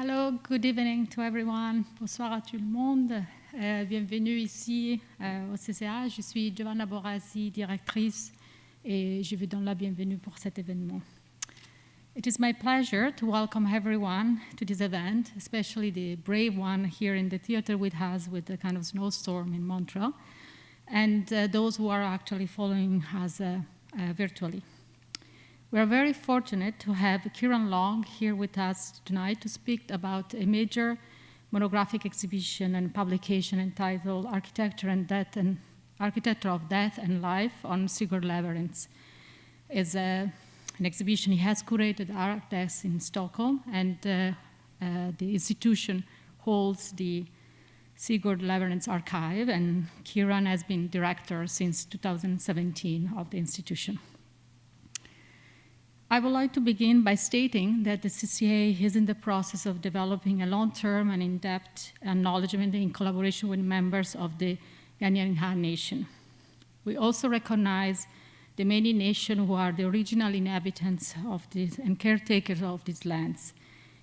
Hello, good evening to everyone. Bonsoir à tout le monde. Bienvenue ici au CCA. Je suis Johan Borasi, directrice, et je vous donne la bienvenue pour cet événement. It is my pleasure to welcome everyone to this event, especially the brave one here in the theater with us with the kind of snowstorm in Montreal, and those who are actually following us virtually. We are very fortunate to have Kieran Long here with us tonight to speak about a major monographic exhibition and publication entitled Architecture of Death and Life on Sigurd Lewerentz. It's an exhibition he has curated at ArkDes in Stockholm, and the institution holds the Sigurd Lewerentz archive, and Kieran has been director since 2017 of the institution. I would like to begin by stating that the CCA is in the process of developing a long-term and in-depth acknowledgement in collaboration with members of the Ghanaian nation. We also recognize the many nations who are the original inhabitants of this and caretakers of these lands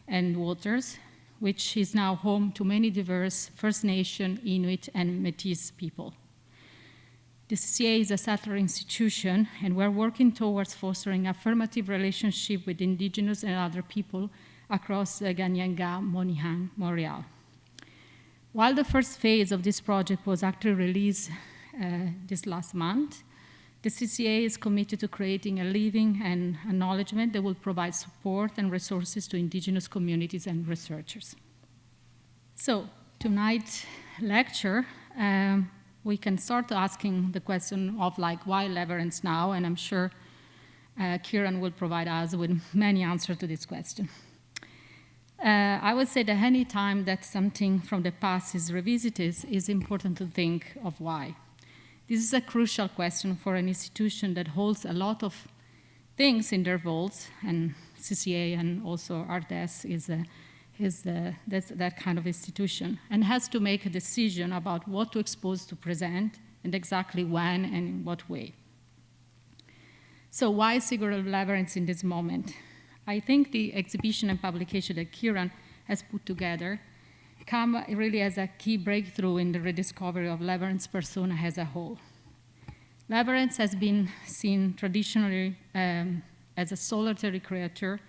and waters, which is now home to many diverse First Nation, Inuit, and Métis people. The CCA is a settler institution, and we're working towards fostering affirmative relationship with indigenous and other people across the Ganyanga, Monihan, Montreal. While the first phase of this project was actually released this last month, the CCA is committed to creating a living and acknowledgement that will provide support and resources to indigenous communities and researchers. So, tonight's lecture, we can start asking the question of why Lewerentz now, and I'm sure Kieran will provide us with many answers to this question. I would say that any time that something from the past is revisited, it's important to think of why. This is a crucial question for an institution that holds a lot of things in their vaults, and CCA and also ArkDes is that kind of institution, and has to make a decision about what to expose to present and exactly when and in what way. So why Sigurd Lewerentz in this moment? I think the exhibition and publication that Kieran has put together come really as a key breakthrough in the rediscovery of Lewerentz's persona as a whole. Lewerentz has been seen traditionally as a solitary creator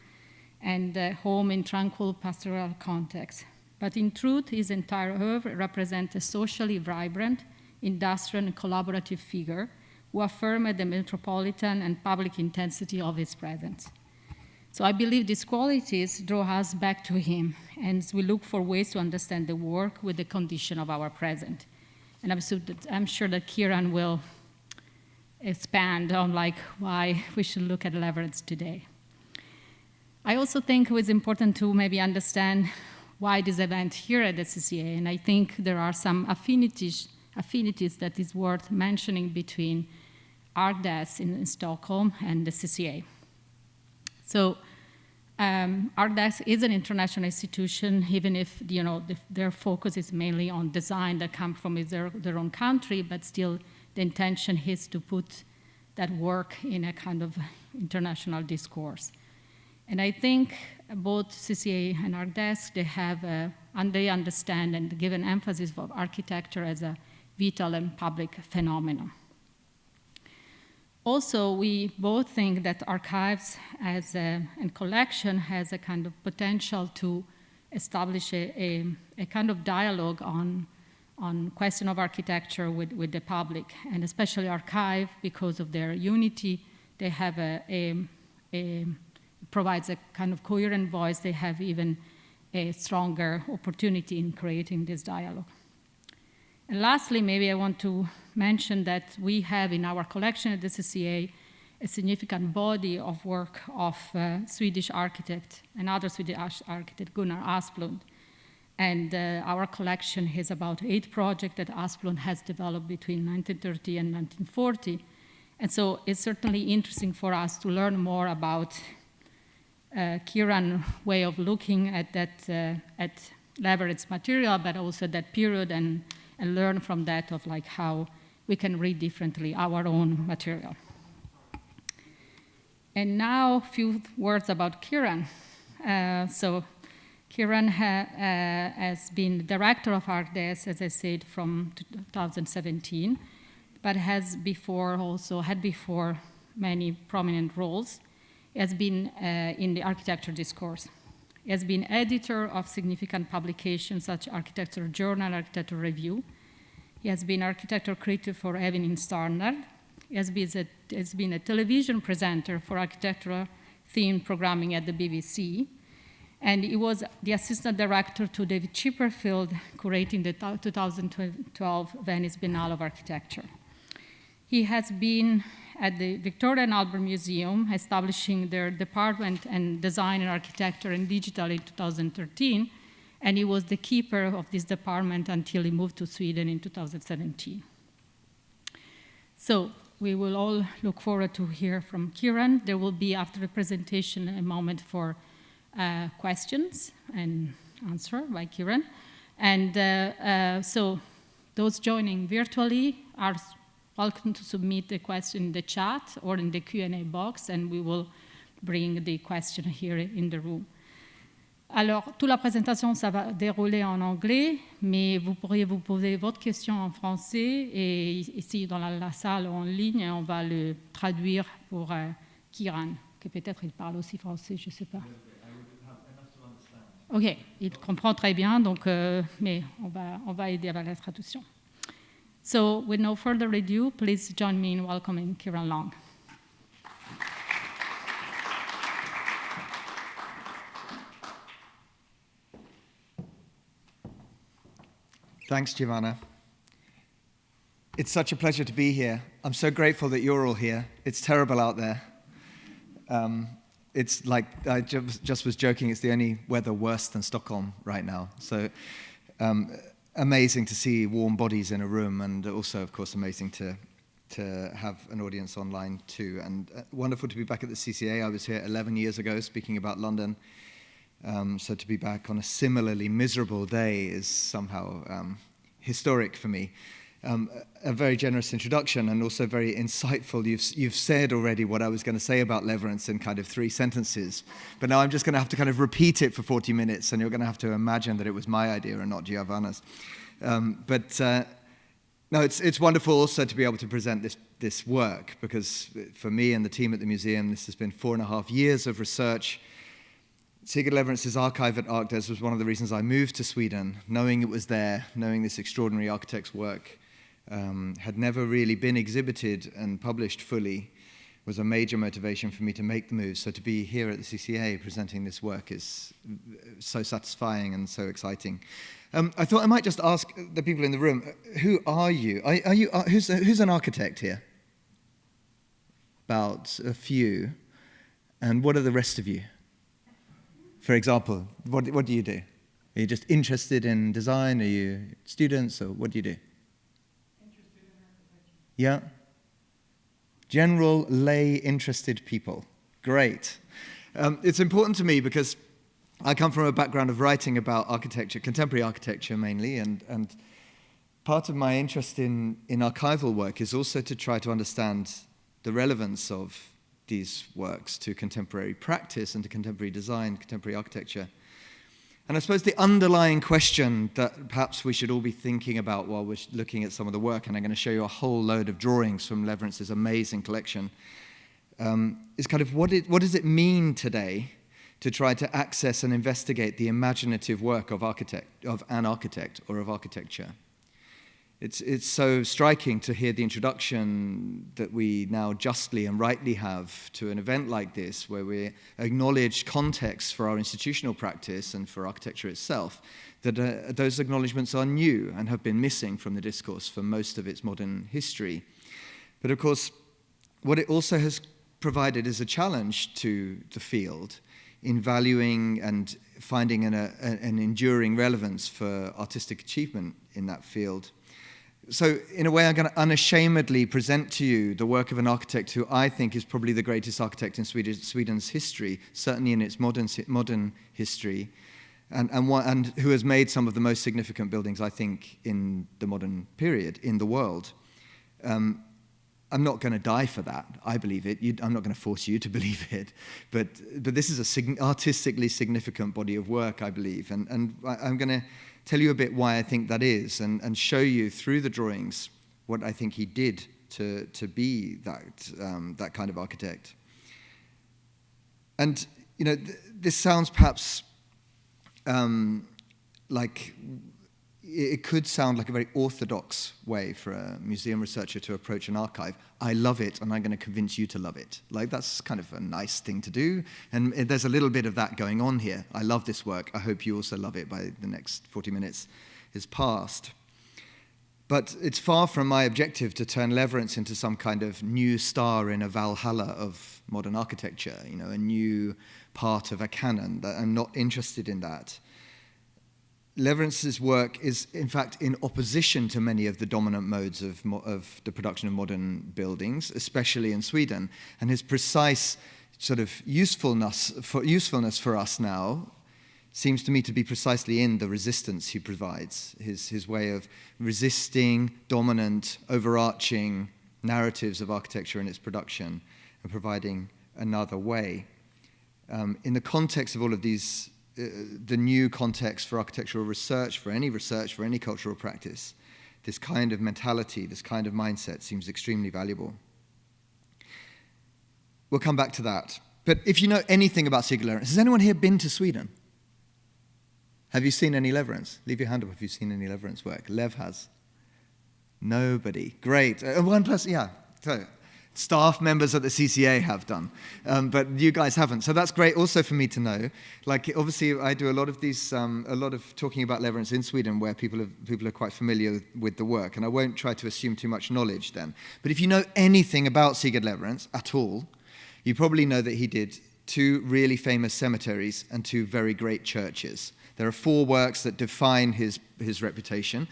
and home in tranquil pastoral context. But in truth, his entire oeuvre represents a socially vibrant, industrial, and collaborative figure who affirmed the metropolitan and public intensity of his presence. So I believe these qualities draw us back to him, and we look for ways to understand the work with the condition of our present. And I'm sure that Kieran will expand on why we should look at Lewerentz today. I also think it was important to maybe understand why this event here at the CCA, and I think there are some affinities that is worth mentioning between ArkDes in Stockholm and the CCA. So ArkDes is an international institution, even if their focus is mainly on design that comes from their own country, but still the intention is to put that work in a kind of international discourse. And I think both CCA and ArkDes, they understand and give an emphasis of architecture as a vital and public phenomenon. Also, we both think that archives and collection has a kind of potential to establish a kind of dialogue on question of architecture with the public, and especially archive, because of their unity, they have provides a kind of coherent voice. They have even a stronger opportunity in creating this dialogue. And lastly, maybe I want to mention that we have in our collection at the CCA a significant body of work of Swedish architect, another Swedish architect, Gunnar Asplund. And our collection has about 8 projects that Asplund has developed between 1930 and 1940. And so it's certainly interesting for us to learn more about Kieran's way of looking at at Lewerentz's material, but also that period, and learn from that of how we can read differently our own material. And now a few words about Kieran. Kieran has been the director of ArkDes, as I said, from 2017, but had before many prominent roles. He has been in the architecture discourse. He has been editor of significant publications such as Architecture Journal, Architecture Review. He has been architecture critic for Evening Standard. He has been a television presenter for architectural themed programming at the BBC. And he was the assistant director to David Chipperfield, curating the 2012 Venice Biennale of Architecture. He has been at the Victoria and Albert Museum, establishing their department in design and architecture and digital in 2013, and he was the keeper of this department until he moved to Sweden in 2017. So we will all look forward to hear from Kieran. There will be, after the presentation, a moment for questions and answer by Kieran. And so those joining virtually are welcome to submit a question in the chat or in the Q&A box, and we will bring the question here in the room. Alors, toute la présentation, ça va dérouler en anglais, mais vous pourriez vous poser votre question en français, et ici dans la salle en ligne, on va le traduire pour Kieran, que peut-être il parle aussi français, je ne sais pas. OK, il comprend très bien, donc, mais on va aider avec la traduction. So, with no further ado, please join me in welcoming Kieran Long. Thanks, Giovanna. It's such a pleasure to be here. I'm so grateful that you're all here. It's terrible out there. It's like, I just was joking, it's the only weather worse than Stockholm right now. So amazing to see warm bodies in a room, and also, of course, amazing to have an audience online too. And wonderful to be back at the CCA. I was here 11 years ago speaking about London. So to be back on a similarly miserable day is somehow historic for me. A very generous introduction and also very insightful. You've said already what I was going to say about Lewerentz in kind of 3 sentences, but now I'm just going to have to kind of repeat it for 40 minutes, and you're going to have to imagine that it was my idea and not Giovanna's. No, it's wonderful also to be able to present this work, because for me and the team at the museum, this has been 4.5 years of research. Sigurd Lewerentz's archive at ArkDes was one of the reasons I moved to Sweden, knowing it was there, knowing this extraordinary architect's work had never really been exhibited and published fully, was a major motivation for me to make the move. So to be here at the CCA presenting this work is so satisfying and so exciting. I thought I might just ask the people in the room, who are you? Who's an architect here? About a few. And what are the rest of you? For example, what do you do? Are you just interested in design? Are you students, or what do you do? Interested in architecture. Yeah? General lay interested people. Great. It's important to me because I come from a background of writing about architecture, contemporary architecture mainly, and part of my interest in archival work is also to try to understand the relevance of these works to contemporary practice and to contemporary design, contemporary architecture. And I suppose the underlying question that perhaps we should all be thinking about while we're looking at some of the work, and I'm going to show you a whole load of drawings from Lewerentz's amazing collection, is kind of what does it mean today to try to access and investigate the imaginative work of an architect or of architecture. It's so striking to hear the introduction that we now justly and rightly have to an event like this, where we acknowledge context for our institutional practice and for architecture itself, that those acknowledgements are new and have been missing from the discourse for most of its modern history. But of course, what it also has provided is a challenge to the field in valuing and finding an enduring relevance for artistic achievement in that field. So, in a way, I'm going to unashamedly present to you the work of an architect who I think is probably the greatest architect in Sweden's history, certainly in its modern history, and who has made some of the most significant buildings, I think, in the modern period in the world. I'm not going to die for that. I believe it. I'm not going to force you to believe it. But this is a artistically significant body of work, I believe. And I'm going to tell you a bit why I think that is, and show you through the drawings what I think he did to be that kind of architect. And, this sounds perhaps like it could sound like a very orthodox way for a museum researcher to approach an archive. I love it, and I'm going to convince you to love it. Like, that's kind of a nice thing to do, and there's a little bit of that going on here. I love this work. I hope you also love it by the next 40 minutes is past. But it's far from my objective to turn Lewerentz into some kind of new star in a Valhalla of modern architecture, a new part of a canon. I'm not interested in that. Lewerentz's work is, in fact, in opposition to many of the dominant modes of the production of modern buildings, especially in Sweden. And his precise sort of usefulness for us now seems to me to be precisely in the resistance he provides, his way of resisting dominant, overarching narratives of architecture and its production and providing another way. In the context of all of these, the new context for architectural research, for any cultural practice, this kind of mentality, this kind of mindset seems extremely valuable. We'll come back to that. But if you know anything about Sigurd Lewerentz, has anyone here been to Sweden? Have you seen any Lewerentz? Leave your hand up if you've seen any Lewerentz work. Lev has. Nobody. Great. One person, yeah. So, staff members at the CCA have done, but you guys haven't. So that's great also for me to know. Like, obviously, I do a lot of these, a lot of talking about Lewerentz in Sweden where people are quite familiar with the work, and I won't try to assume too much knowledge then. But if you know anything about Sigurd Lewerentz at all, you probably know that he did 2 really famous cemeteries and 2 very great churches. There are 4 works that define his reputation.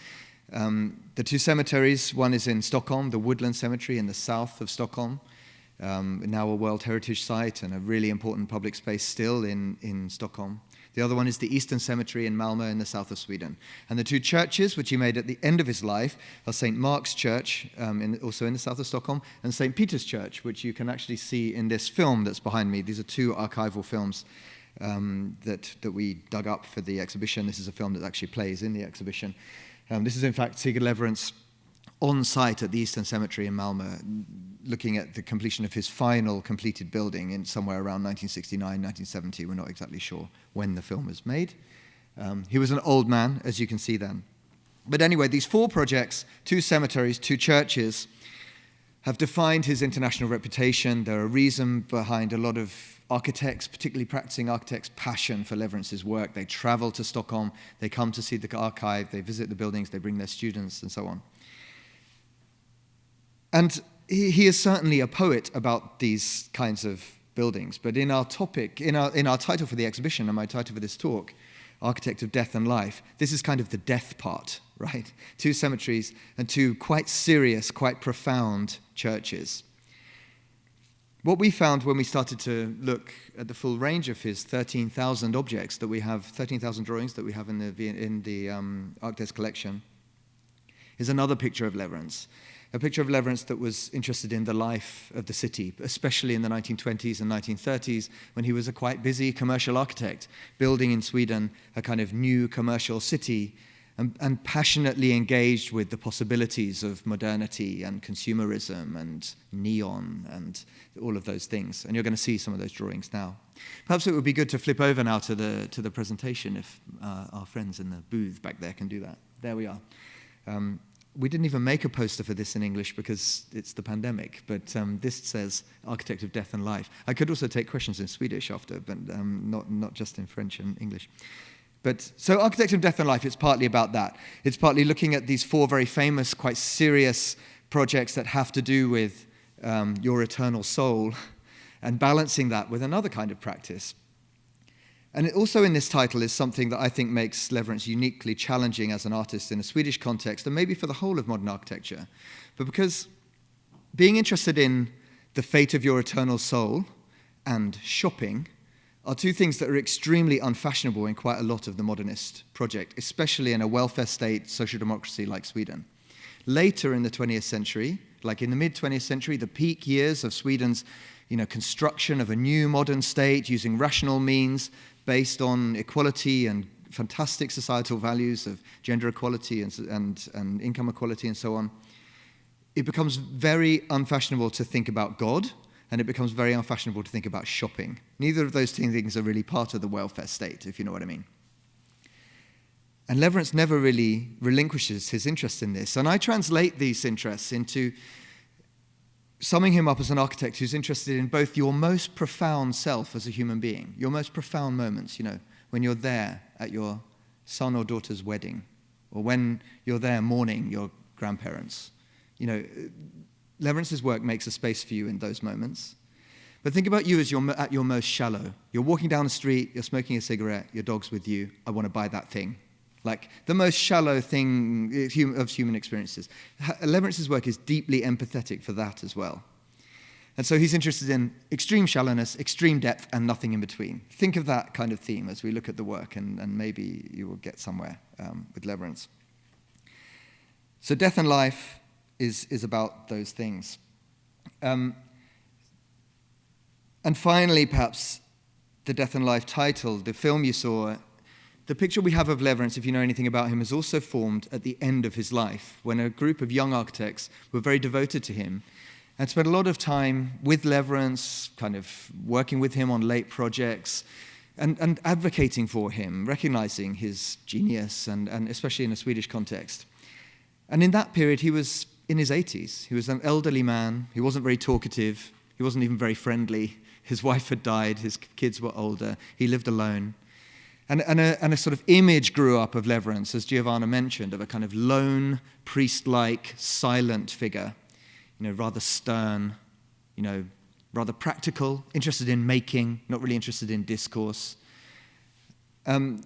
The 2 cemeteries, one is in Stockholm, the Woodland Cemetery in the south of Stockholm, now a World Heritage Site and a really important public space still in Stockholm. The other one is the Eastern Cemetery in Malmo in the south of Sweden. And the 2 churches, which he made at the end of his life, are St. Mark's Church, also in the south of Stockholm, and St. Peter's Church, which you can actually see in this film that's behind me. These are 2 archival films that we dug up for the exhibition. This is a film that actually plays in the exhibition. This is, in fact, Sigurd Lewerentz on site at the Eastern Cemetery in Malmo, looking at the completion of his final completed building in somewhere around 1969, 1970. We're not exactly sure when the film was made. He was an old man, as you can see then. But anyway, these 4 projects, 2 cemeteries, 2 churches, have defined his international reputation. They're a reason behind a lot of architects, particularly practicing architects' passion for Lewerentz's work. They travel to Stockholm, they come to see the archive, they visit the buildings, they bring their students, and so on. And he is certainly a poet about these kinds of buildings, but in our topic, in our title for the exhibition, and my title for this talk, Architect of Death and Life, this is kind of the death part, right? 2 cemeteries and 2 quite serious, quite profound churches. What we found when we started to look at the full range of his 13,000 objects that we have, 13,000 drawings that we have in the ArkDes collection, is another picture of Lewerentz. A picture of Lewerentz that was interested in the life of the city, especially in the 1920s and 1930s, when he was a quite busy commercial architect, building in Sweden a kind of new commercial city, and passionately engaged with the possibilities of modernity and consumerism and neon and all of those things. And you're going to see some of those drawings now. Perhaps it would be good to flip over now to the presentation if our friends in the booth back there can do that. There we are. We didn't even make a poster for this in English because it's the pandemic, but this says Architect of Death and Life. I could also take questions in Swedish after, but not just in French and English. But so Architect of Death and Life, it's partly about that. It's partly looking at these 4 very famous, quite serious projects that have to do with your eternal soul and balancing that with another kind of practice. And it also in this title is something that I think makes Lewerentz uniquely challenging as an artist in a Swedish context, and maybe for the whole of modern architecture. But because being interested in the fate of your eternal soul and shopping are 2 things that are extremely unfashionable in quite a lot of the modernist project, especially in a welfare state social democracy like Sweden. Later in the 20th century, Like in the mid-20th century, the peak years of Sweden's construction of a new modern state using rational means based on equality and fantastic societal values of gender equality and income equality and so on, it becomes very unfashionable to think about God, and it becomes very unfashionable to think about shopping. Neither of those two things are really part of the welfare state, if you know what I mean. And Lewerentz never really relinquishes his interest in this. And I translate these interests into summing him up as an architect who's interested in both your most profound self as a human being, your most profound moments, when you're there at your son or daughter's wedding, or when you're there mourning your grandparents. Lewerentz's work makes a space for you in those moments. But think about you as at your most shallow. You're walking down the street, you're smoking a cigarette, your dog's with you, I want to buy that thing. Like the most shallow thing of human experiences. Lewerentz's work is deeply empathetic for that as well. And so he's interested in extreme shallowness, extreme depth, and nothing in between. Think of that kind of theme as we look at the work, and maybe you will get somewhere with Lewerentz. So death and life is about those things. And finally, perhaps, the death and life title, the film you saw. The picture we have of Lewerentz, if you know anything about him, is also formed at the end of his life, when a group of young architects were very devoted to him and spent a lot of time with Lewerentz, kind of working with him on late projects and advocating for him, recognizing his genius, and especially in a Swedish context. And in that period, he was in his 80s. He was an elderly man. He wasn't very talkative. He wasn't even very friendly. His wife had died. His kids were older. He lived alone. And a sort of image grew up of Lewerentz, as Johan mentioned, of a kind of lone, priest-like, silent figure, rather stern, rather practical, interested in making, not really interested in discourse. And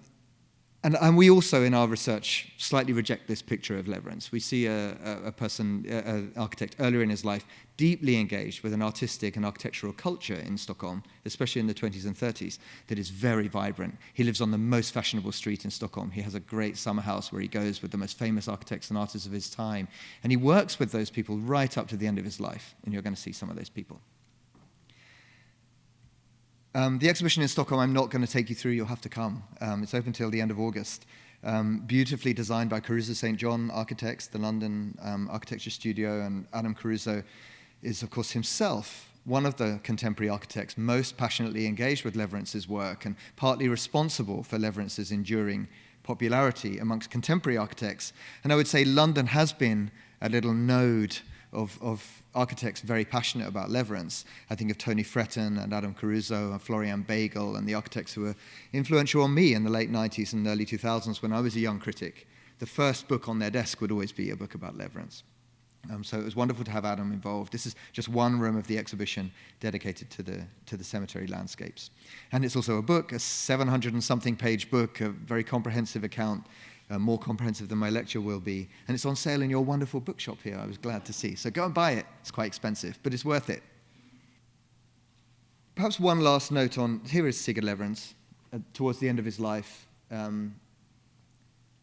we also, in our research, slightly reject this picture of Lewerentz. We see a person, an architect earlier in his life, deeply engaged with an artistic and architectural culture in Stockholm, especially in the 20s and 30s, that is very vibrant. He lives on the most fashionable street in Stockholm. He has a great summer house where he goes with the most famous architects and artists of his time. And he works with those people right up to the end of his life. And you're going to see some of those people. The exhibition in Stockholm, I'm not going to take you through. You'll have to come. It's open till the end of August. Beautifully designed by Caruso St. John Architects, the London Architecture Studio, and Adam Caruso is, of course, himself one of the contemporary architects most passionately engaged with Lewerentz's work and partly responsible for Lewerentz's enduring popularity amongst contemporary architects. And I would say London has been a little node of architects very passionate about Lewerentz. I think of Tony Fretton and Adam Caruso and Florian Bagel and the architects who were influential on me in the late 90s and early 2000s when I was a young critic. The first book on their desk would always be a book about Lewerentz. So it was wonderful to have Adam involved. This is just one room of the exhibition dedicated to the cemetery landscapes. And it's also a book, a 700 and something page book, a very comprehensive account, more comprehensive than my lecture will be. And it's on sale in your wonderful bookshop here, I was glad to see. So go and buy it. It's quite expensive, but it's worth it. Perhaps one last note on, here is Sigurd Lewerentz towards the end of his life,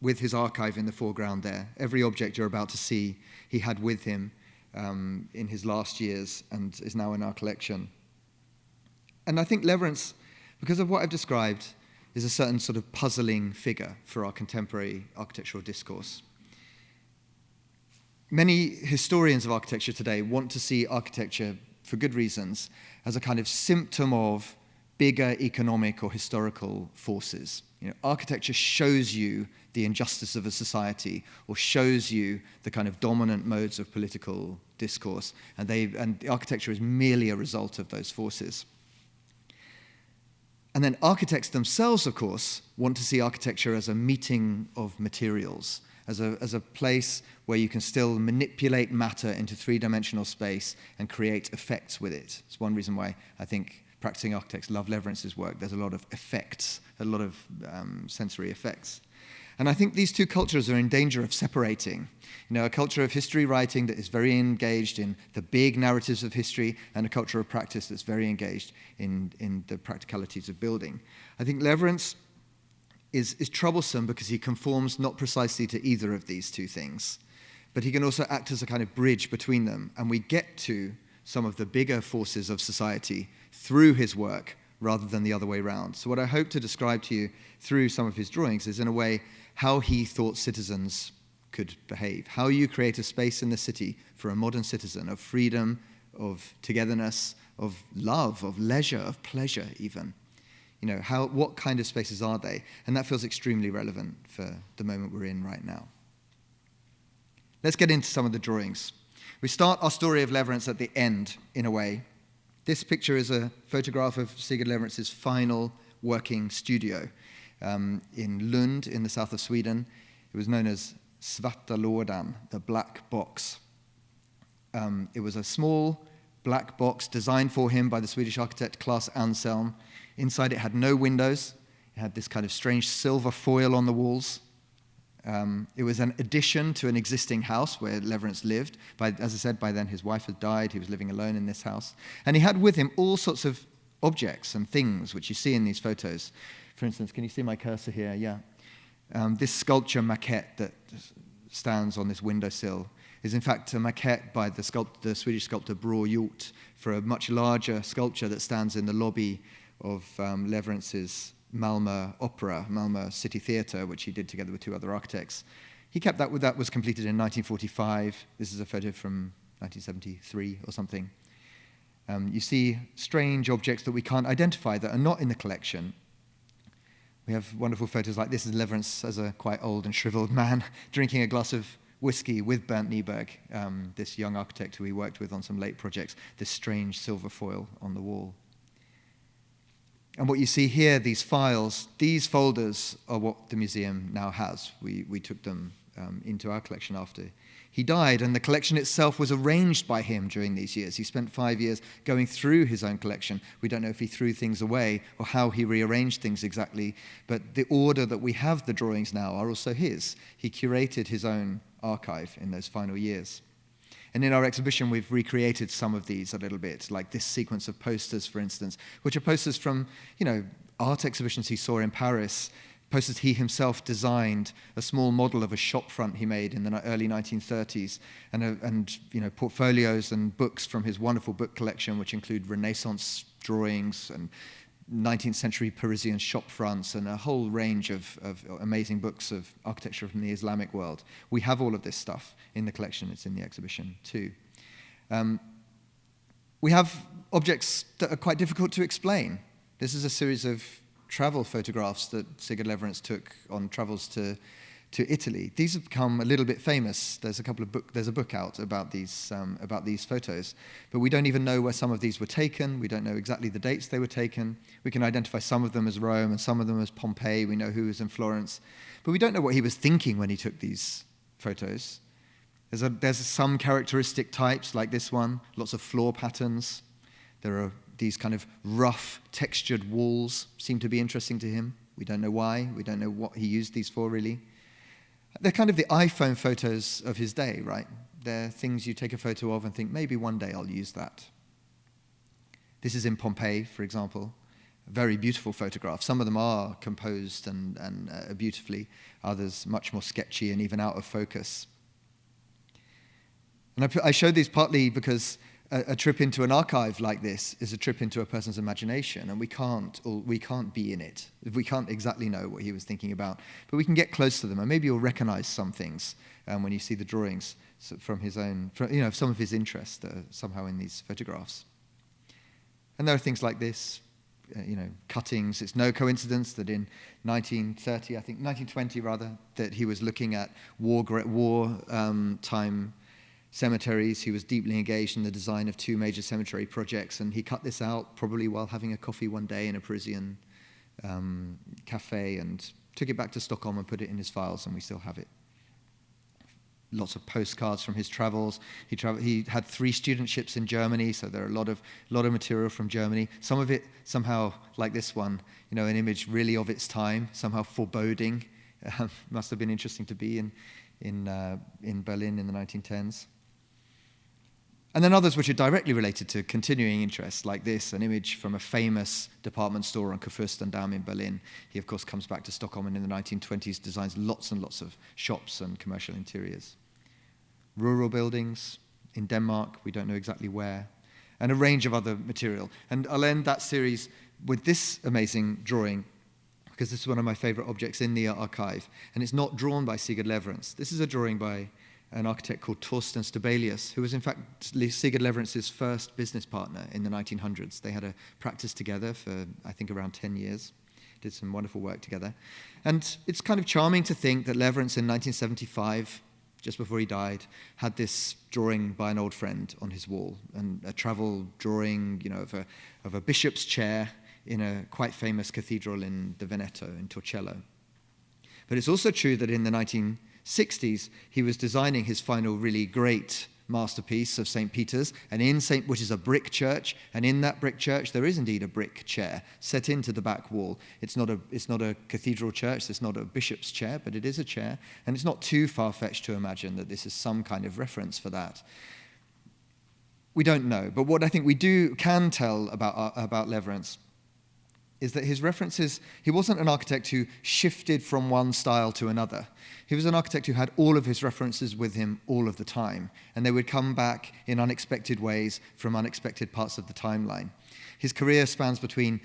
with his archive in the foreground there. Every object you're about to see, he had with him in his last years and is now in our collection. And I think Lewerentz, because of what I've described, is a certain sort of puzzling figure for our contemporary architectural discourse. Many historians of architecture today want to see architecture, for good reasons, as a kind of symptom of bigger economic or historical forces. You know, architecture shows you the injustice of a society or shows you the kind of dominant modes of political discourse, and architecture is merely a result of those forces. And then architects themselves, of course, want to see architecture as a meeting of materials, as a place where you can still manipulate matter into three-dimensional space and create effects with it. It's one reason why I think practicing architects love Lewerentz's work. There's a lot of effects, a lot of sensory effects. And I think these two cultures are in danger of separating. You know, a culture of history writing that is very engaged in the big narratives of history and a culture of practice that's very engaged in the practicalities of building. I think Lewerentz is troublesome because he conforms not precisely to either of these two things, but he can also act as a kind of bridge between them, and we get to some of the bigger forces of society through his work rather than the other way around. So what I hope to describe to you through some of his drawings is, in a way, how he thought citizens could behave, how you create a space in the city for a modern citizen of freedom, of togetherness, of love, of leisure, of pleasure even. You know, what kind of spaces are they? And that feels extremely relevant for the moment we're in right now. Let's get into some of the drawings. We start our story of Lewerentz at the end, in a way. This picture is a photograph of Sigurd Lewerentz's final working studio in Lund, in the south of Sweden. It was known as Svarta lådan, the black box. It was a small black box designed for him by the Swedish architect Claes Anselm. Inside it had no windows. It had this kind of strange silver foil on the walls. It was an addition to an existing house where Lewerentz lived. As I said, by then his wife had died. He was living alone in this house. And he had with him all sorts of objects and things which you see in these photos. For instance, can you see my cursor here? Yeah. This sculpture maquette that stands on this windowsill is in fact a maquette by the Swedish sculptor Bror Hjort for a much larger sculpture that stands in the lobby of Lewerentz's Malmo opera, Malmo City Theatre, which he did together with two other architects. He kept that. That was completed in 1945. This is a photo from 1973 or something. You see strange objects that we can't identify that are not in the collection. We have wonderful photos like this is Lewerentz as a quite old and shriveled man drinking a glass of whiskey with Bernd Nieberg, this young architect who he worked with on some late projects, this strange silver foil on the wall. And what you see here, these files, these folders are what the museum now has. We took them into our collection after he died, and the collection itself was arranged by him during these years. He spent 5 years going through his own collection. We don't know if he threw things away or how he rearranged things exactly, but the order that we have the drawings now are also his. He curated his own archive in those final years. And in our exhibition, we've recreated some of these a little bit, like this sequence of posters, for instance, which are posters from, art exhibitions he saw in Paris, posters he himself designed, a small model of a shop front he made in the early 1930s, and portfolios and books from his wonderful book collection, which include Renaissance drawings and 19th century Parisian shop fronts and a whole range of amazing books of architecture from the Islamic world. We have all of this stuff in the collection. It's in the exhibition too. We have objects that are quite difficult to explain. This is a series of travel photographs that Sigurd Lewerentz took on travels to Italy. These have become a little bit famous. There's a book out about these photos, but we don't even know where some of these were taken. We don't know exactly the dates they were taken. We can identify some of them as Rome and some of them as Pompeii. We know who was in Florence, but we don't know what he was thinking when he took these photos. There's some characteristic types like this one, lots of floor patterns. There are these kind of rough textured walls seem to be interesting to him. We don't know why. We don't know what he used these for really. They're kind of the iPhone photos of his day, right? They're things you take a photo of and think, maybe one day I'll use that. This is in Pompeii, for example. A very beautiful photograph. Some of them are composed and beautifully, others much more sketchy and even out of focus. And I showed these partly because a trip into an archive like this is a trip into a person's imagination, and we can't be in it. We can't exactly know what he was thinking about, but we can get close to them, and maybe you'll recognize some things when you see the drawings from his own, some of his interests that are somehow in these photographs. And there are things like this, cuttings. It's no coincidence that in 1920 rather, that he was looking at war time cemeteries. He was deeply engaged in the design of 2 major cemetery projects, and he cut this out probably while having a coffee one day in a Parisian cafe and took it back to Stockholm and put it in his files, and we still have it. Lots of postcards from his travels. He had 3 studentships in Germany, so there are a lot of material from Germany. Some of it somehow, like this one, an image really of its time, somehow foreboding. Must have been interesting to be in Berlin in the 1910s. And then others which are directly related to continuing interests, like this, an image from a famous department store on Kurfürstendamm in Berlin. He, of course, comes back to Stockholm and in the 1920s designs lots and lots of shops and commercial interiors. rural buildings in Denmark, we don't know exactly where, and a range of other material. And I'll end that series with this amazing drawing, because this is one of my favorite objects in the archive, and it's not drawn by Sigurd Lewerentz. This is a drawing by an architect called Torsten Stobelius, who was in fact Sigurd Lewerentz's first business partner in the 1900s. They had a practice together for, I think, around 10 years. Did some wonderful work together. And it's kind of charming to think that Lewerentz in 1975, just before he died, had this drawing by an old friend on his wall, and a travel drawing, of a bishop's chair in a quite famous cathedral in the Veneto, in Torcello. But it's also true that in the 1960s, he was designing his final really great masterpiece of St. Peter's, which is a brick church, and in that brick church there is indeed a brick chair set into the back wall. It's not a cathedral church, it's not a bishop's chair, but it is a chair, and it's not too far-fetched to imagine that this is some kind of reference for that. We don't know, but what I think we can tell about Lewerentz is that his references, he wasn't an architect who shifted from one style to another. He was an architect who had all of his references with him all of the time, and they would come back in unexpected ways from unexpected parts of the timeline. His career spans between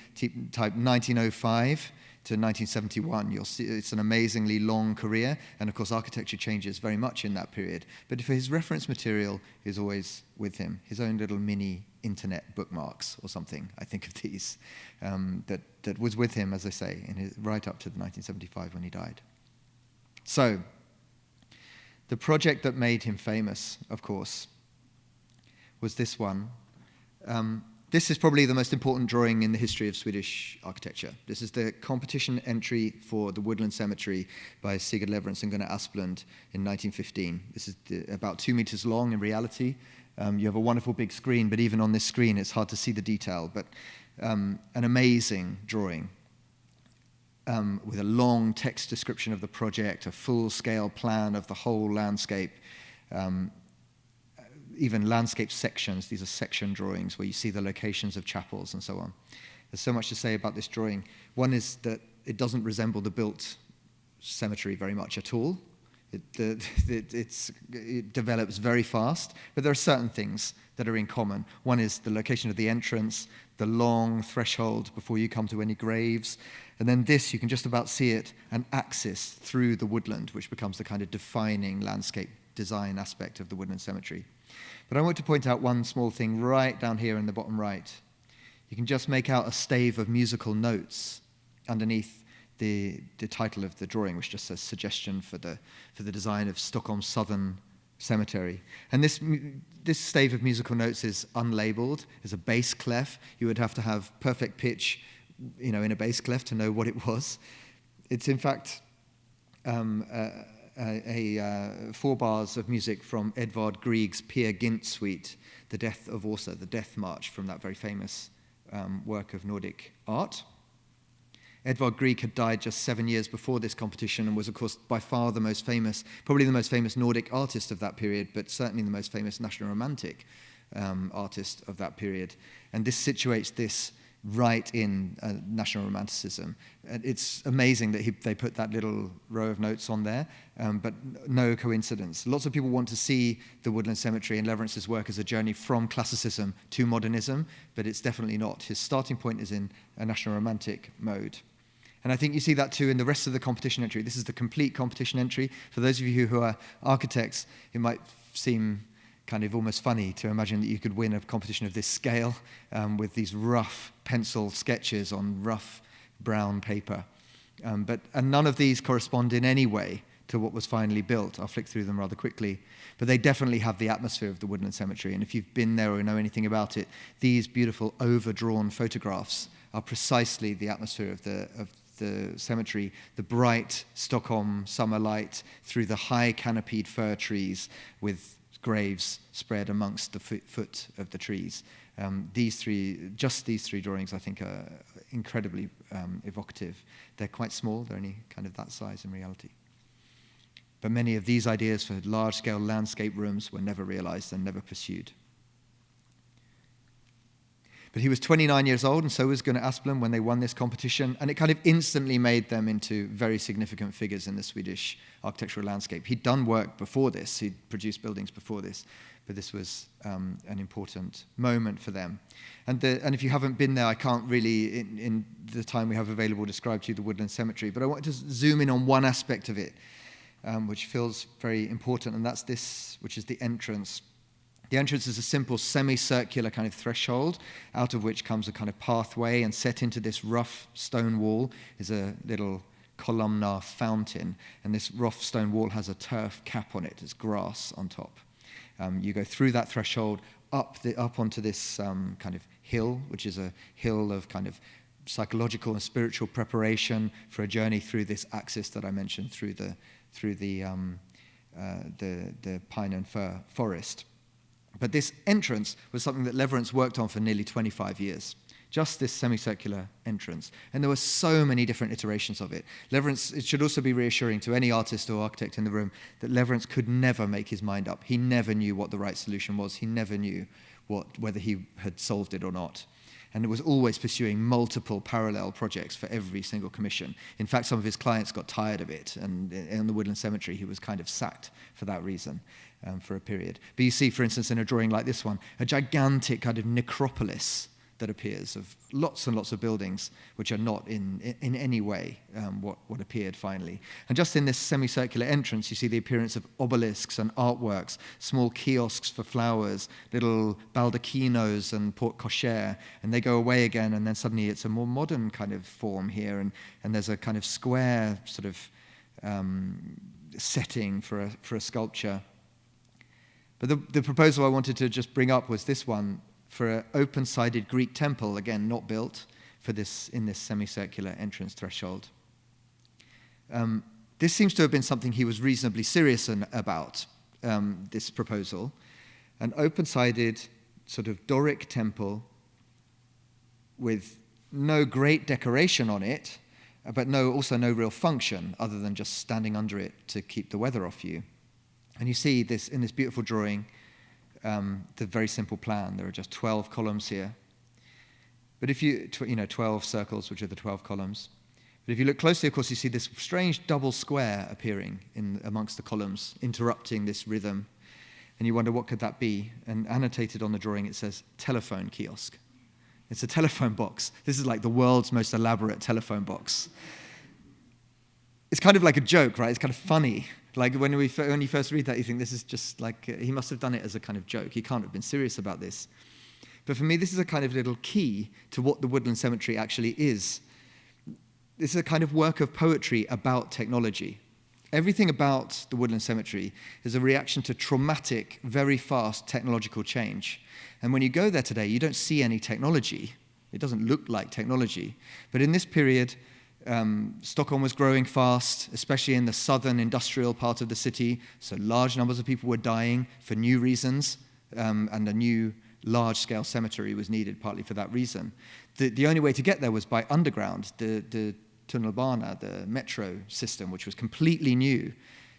type 1905 to 1971. You'll see it's an amazingly long career, and of course architecture changes very much in that period. But his reference material is always with him, his own little mini internet bookmarks or something, I think of these, that was with him, as I say, right up to 1975 when he died. So, the project that made him famous, of course, was this one. This is probably the most important drawing in the history of Swedish architecture. This is the competition entry for the Woodland Cemetery by Sigurd Lewerentz and Gunnar Asplund in 1915. This is about 2 meters long in reality. You have a wonderful big screen, but even on this screen it's hard to see the detail. But an amazing drawing with a long text description of the project, a full-scale plan of the whole landscape, even landscape sections. These are section drawings where you see the locations of chapels and so on. There's so much to say about this drawing. One is that it doesn't resemble the built cemetery very much at all. It develops very fast, but there are certain things that are in common. One is the location of the entrance, the long threshold before you come to any graves, and then this, you can just about see it, an axis through the woodland, which becomes the kind of defining landscape design aspect of the Woodland Cemetery. But I want to point out one small thing right down here in the bottom right. You can just make out a stave of musical notes underneath the title of the drawing, which just says suggestion for the design of Stockholm's Southern Cemetery. And this stave of musical notes is unlabeled. It's a bass clef. You would have to have perfect pitch, in a bass clef to know what it was. It's in fact 4 bars of music from Edvard Grieg's Peer Gynt Suite, The Death of Åsa, the Death March from that very famous work of Nordic art. Edvard Grieg had died just 7 years before this competition and was, of course, by far probably the most famous Nordic artist of that period, but certainly the most famous National Romantic artist of that period. And this situates this right in National Romanticism. It's amazing that they put that little row of notes on there, but no coincidence. Lots of people want to see the Woodland Cemetery and Lewerentz's work as a journey from classicism to modernism, but it's definitely not. His starting point is in a National Romantic mode. And I think you see that too in the rest of the competition entry. This is the complete competition entry. For those of you who are architects, it might seem kind of almost funny to imagine that you could win a competition of this scale with these rough pencil sketches on rough brown paper. But none of these correspond in any way to what was finally built. I'll flick through them rather quickly. But they definitely have the atmosphere of the Woodland Cemetery. And if you've been there or know anything about it, these beautiful overdrawn photographs are precisely the atmosphere of the cemetery, the bright Stockholm summer light through the high canopied fir trees with graves spread amongst the foot of the trees. These three drawings, I think, are incredibly evocative. They're quite small. They're only kind of that size in reality. But many of these ideas for large-scale landscape rooms were never realized and never pursued. But he was 29 years old, and so was Gunnar Asplund when they won this competition, and it kind of instantly made them into very significant figures in the Swedish architectural landscape. He'd done work before this, he'd produced buildings before this, but this was an important moment for them. And if you haven't been there, I can't really, in the time we have available, describe to you the Woodland Cemetery, but I wanted to zoom in on one aspect of it, which feels very important, and that's this, which is the entrance. The entrance is a simple semicircular kind of threshold, out of which comes a kind of pathway, and set into this rough stone wall is a little columnar fountain, and this rough stone wall has a turf cap on it. There's grass on top. You go through that threshold up onto this kind of hill, which is a hill of kind of psychological and spiritual preparation for a journey through this axis that I mentioned, through the pine and fir forest. But this entrance was something that Lewerentz worked on for nearly 25 years. Just this semicircular entrance. And there were so many different iterations of it. Lewerentz, it should also be reassuring to any artist or architect in the room that Lewerentz could never make his mind up. He never knew what the right solution was. He never knew whether he had solved it or not. And it was always pursuing multiple parallel projects for every single commission. In fact, some of his clients got tired of it, and in the Woodland Cemetery, he was kind of sacked for that reason for a period. But you see, for instance, in a drawing like this one, a gigantic kind of necropolis that appears of lots and lots of buildings which are not in any way what appeared finally. And just in this semicircular entrance, you see the appearance of obelisks and artworks, small kiosks for flowers, little baldacchinos and porte cochere, and they go away again, and then suddenly it's a more modern kind of form here, and there's a kind of square sort of setting for a sculpture. But the proposal I wanted to just bring up was this one, for an open-sided Greek temple, again, not built, in this semicircular entrance threshold. This seems to have been something he was reasonably serious about, this proposal. An open-sided sort of Doric temple with no great decoration on it, but also no real function other than just standing under it to keep the weather off you. And you see this in this beautiful drawing, the very simple plan. There are just 12 columns here. But if 12 circles, which are the 12 columns. But if you look closely, of course, you see this strange double square appearing amongst the columns, interrupting this rhythm. And you wonder, what could that be? And annotated on the drawing, it says telephone kiosk. It's a telephone box. This is like the world's most elaborate telephone box. It's kind of like a joke, right? It's kind of funny. Like when you first read that, you think this is just like, he must have done it as a kind of joke. He can't have been serious about this. But for me, this is a kind of little key to what the Woodland Cemetery actually is. This is a kind of work of poetry about technology. Everything about the Woodland Cemetery is a reaction to traumatic, very fast technological change. And when you go there today, you don't see any technology. It doesn't look like technology. But in this period, Stockholm was growing fast, especially in the southern industrial part of the city, so large numbers of people were dying for new reasons, and a new large-scale cemetery was needed partly for that reason. The only way to get there was by underground, the tunnelbana, the metro system, which was completely new.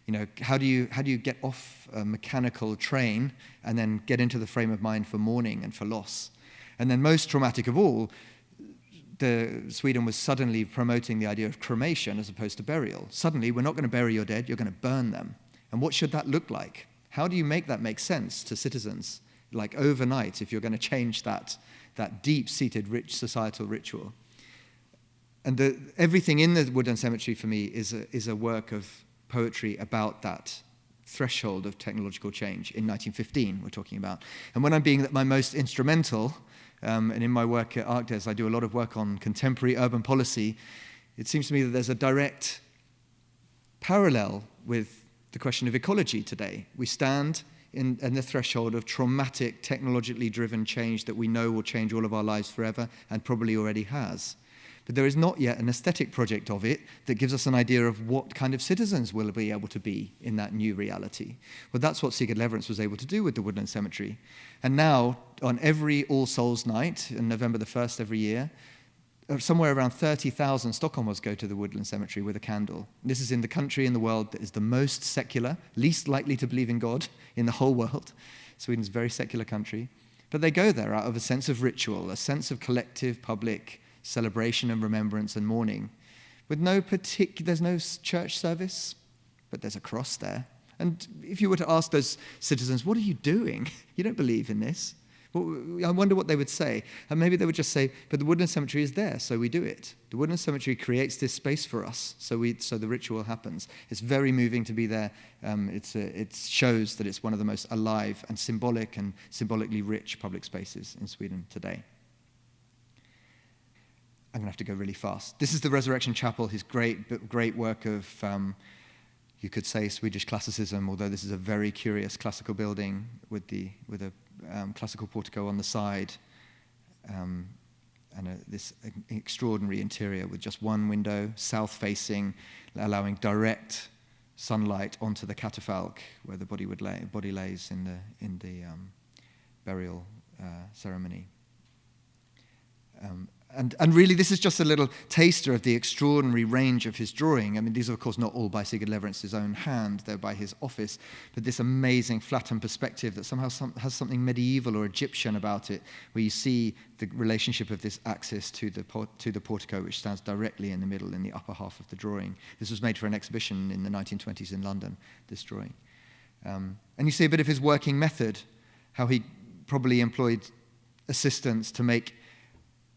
You know, how do you get off a mechanical train and then get into the frame of mind for mourning and for loss? And then most traumatic of all, Sweden was suddenly promoting the idea of cremation as opposed to burial. Suddenly, we're not going to bury your dead, you're going to burn them. And what should that look like? How do you make that make sense to citizens, like overnight, if you're going to change that deep-seated rich societal ritual? And everything in the Woodland Cemetery, for me, is a work of poetry about that threshold of technological change in 1915, we're talking about. And when I'm being at my most instrumental, and in my work at ArkDes, I do a lot of work on contemporary urban policy. It seems to me that there's a direct parallel with the question of ecology today. We stand in the threshold of traumatic, technologically driven change that we know will change all of our lives forever, and probably already has. But there is not yet an aesthetic project of it that gives us an idea of what kind of citizens we'll be able to be in that new reality. Well, that's what Sigurd Lewerentz was able to do with the Woodland Cemetery. And now, on every All Souls night, on November the 1st every year, somewhere around 30,000 Stockholmers go to the Woodland Cemetery with a candle. This is in the country in the world that is the most secular, least likely to believe in God in the whole world. Sweden's a very secular country. But they go there out of a sense of ritual, a sense of collective public celebration and remembrance and mourning, with there's no church service, but there's a cross there. And if you were to ask those citizens, what are you doing? You don't believe in this. Well, I wonder what they would say. And maybe they would just say, but the Woodland Cemetery is there, so we do it. The Woodland Cemetery creates this space for us, so the ritual happens. It's very moving to be there. It shows that it's one of the most alive and symbolically rich public spaces in Sweden today. I'm going to have to go really fast. This is the Resurrection Chapel, his great work of, you could say, Swedish classicism, although this is a very curious classical building with a classical portico on the side, and this extraordinary interior with just one window, south-facing, allowing direct sunlight onto the catafalque where the body lays in the burial ceremony. And really, this is just a little taster of the extraordinary range of his drawing. I mean, these are, of course, not all by Sigurd Lewerentz's own hand. They're by his office. But this amazing flattened perspective that somehow has something medieval or Egyptian about it, where you see the relationship of this axis to the portico, which stands directly in the middle, in the upper half of the drawing. This was made for an exhibition in the 1920s in London, this drawing. And you see a bit of his working method, how he probably employed assistants to make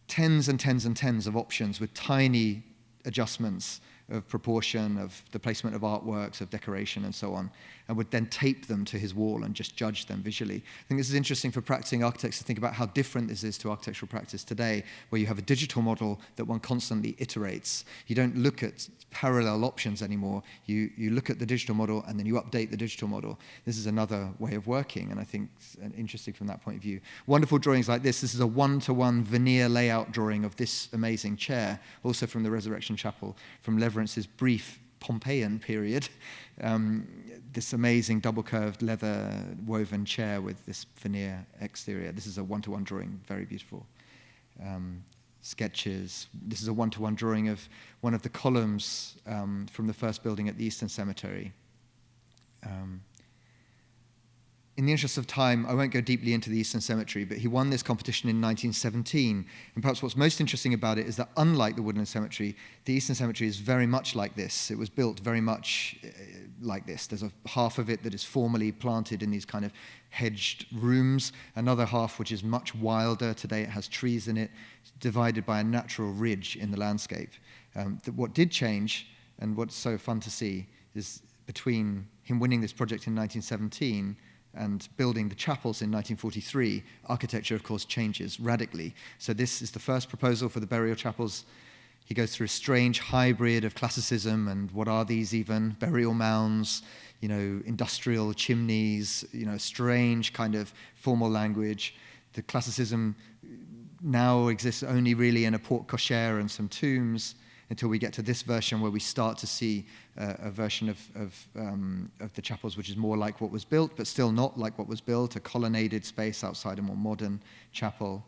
tens and tens and tens of options with tiny adjustments of proportion, of the placement of artworks, of decoration, and so on, and would then tape them to his wall and just judge them visually. I think this is interesting for practicing architects to think about how different this is to architectural practice today, where you have a digital model that one constantly iterates. You don't look at parallel options anymore. You look at the digital model, and then you update the digital model. This is another way of working, and I think interesting from that point of view. Wonderful drawings like this. This is a one-to-one veneer layout drawing of this amazing chair, also from the Resurrection Chapel, from Lewerentz's brief Pompeian period. This amazing double-curved leather woven chair with this veneer exterior. This is a one-to-one drawing, very beautiful. Sketches. This is a one-to-one drawing of one of the columns from the first building at the Eastern Cemetery. In the interest of time, I won't go deeply into the Eastern Cemetery, but he won this competition in 1917. And perhaps what's most interesting about it is that unlike the Woodland Cemetery, the Eastern Cemetery is very much like this. It was built very much like this. There's a half of it that is formally planted in these kind of hedged rooms, another half which is much wilder. Today it has trees in it, divided by a natural ridge in the landscape. What did change, and what's so fun to see, is between him winning this project in 1917 and building the chapels in 1943, architecture, of course, changes radically. So this is the first proposal for the burial chapels. He goes through a strange hybrid of classicism and what are these even? Burial mounds, industrial chimneys, strange kind of formal language. The classicism now exists only really in a porte cochere and some tombs, until we get to this version where we start to see a version of the chapels which is more like what was built, but still not like what was built, a colonnaded space outside a more modern chapel.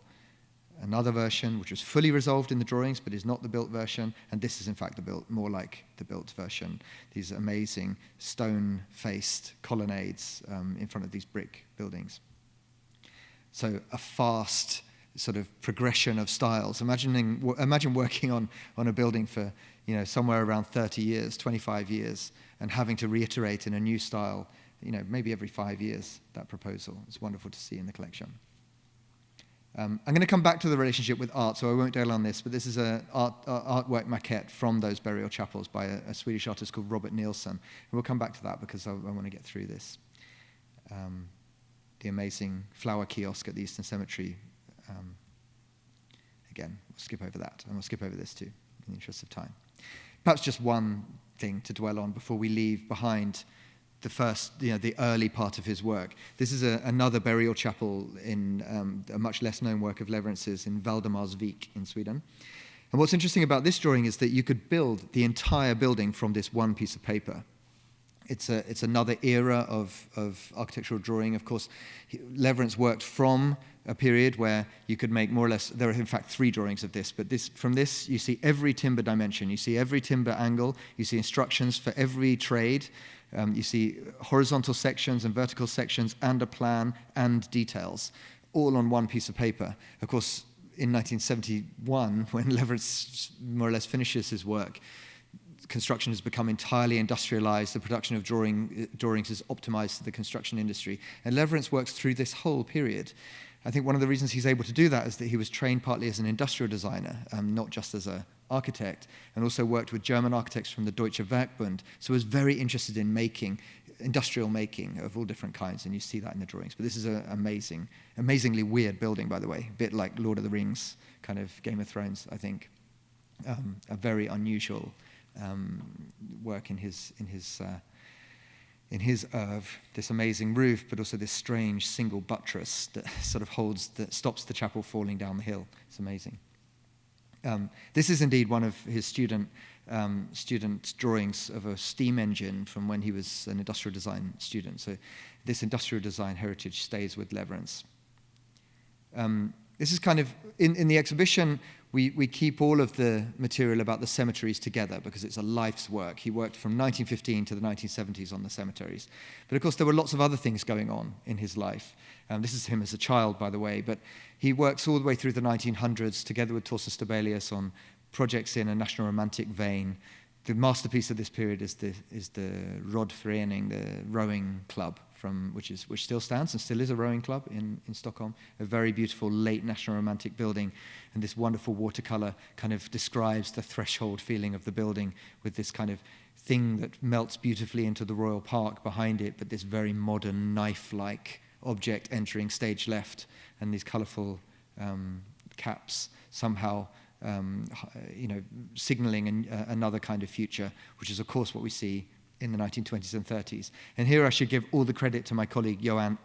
Another version which was fully resolved in the drawings but is not the built version, and this is in fact more like the built version. These amazing stone-faced colonnades in front of these brick buildings. So a fast sort of progression of styles. Imagine working on a building for somewhere around 30 years, 25 years, and having to reiterate in a new style, maybe every 5 years, that proposal. It's wonderful to see in the collection. I'm going to come back to the relationship with art, so I won't dwell on this, but this is an artwork maquette from those burial chapels by a Swedish artist called Robert Nielsen. And we'll come back to that because I want to get through this. The amazing flower kiosk at the Eastern Cemetery. Again, we'll skip over that, and we'll skip over this too, in the interest of time. Perhaps just one thing to dwell on before we leave behind the first, the early part of his work. This is another burial chapel in a much less known work of Lewerentz's in Valdemarsvik in Sweden. And what's interesting about this drawing is that you could build the entire building from this one piece of paper. It's another era of architectural drawing. Of course, Lewerentz worked from a period where you could make more or less, there are in fact 3 drawings of this, but from this you see every timber dimension, you see every timber angle, you see instructions for every trade, you see horizontal sections and vertical sections and a plan and details, all on one piece of paper. Of course, in 1971, when Lewerentz more or less finishes his work, construction has become entirely industrialized. The production of drawings is optimized to the construction industry. And Lewerentz works through this whole period. I think one of the reasons he's able to do that is that he was trained partly as an industrial designer, not just as an architect, and also worked with German architects from the Deutsche Werkbund, so was very interested in industrial making of all different kinds, and you see that in the drawings. But this is an amazingly weird building, by the way, a bit like Lord of the Rings, kind of Game of Thrones, I think. A very unusual work in his oeuvre, this amazing roof, but also this strange single buttress that sort of stops the chapel falling down the hill. It's amazing. This is indeed one of his student drawings of a steam engine from when he was an industrial design student. So this industrial design heritage stays with Lewerentz. This is kind of, in the exhibition, we keep all of the material about the cemeteries together because it's a life's work. He worked from 1915 to the 1970s on the cemeteries. But of course, there were lots of other things going on in his life. This is him as a child, by the way, but he works all the way through the 1900s together with Torsten Stabelius on projects in a national romantic vein. The masterpiece of this period is the Roddförening, the rowing club, which still stands and still is a rowing club in Stockholm, a very beautiful late national romantic building, and this wonderful watercolor kind of describes the threshold feeling of the building with this kind of thing that melts beautifully into the Royal Park behind it, but this very modern knife-like object entering stage left, and these colorful caps somehow signaling another kind of future, which is of course what we see in the 1920s and 30s. And here I should give all the credit to my colleague Johan,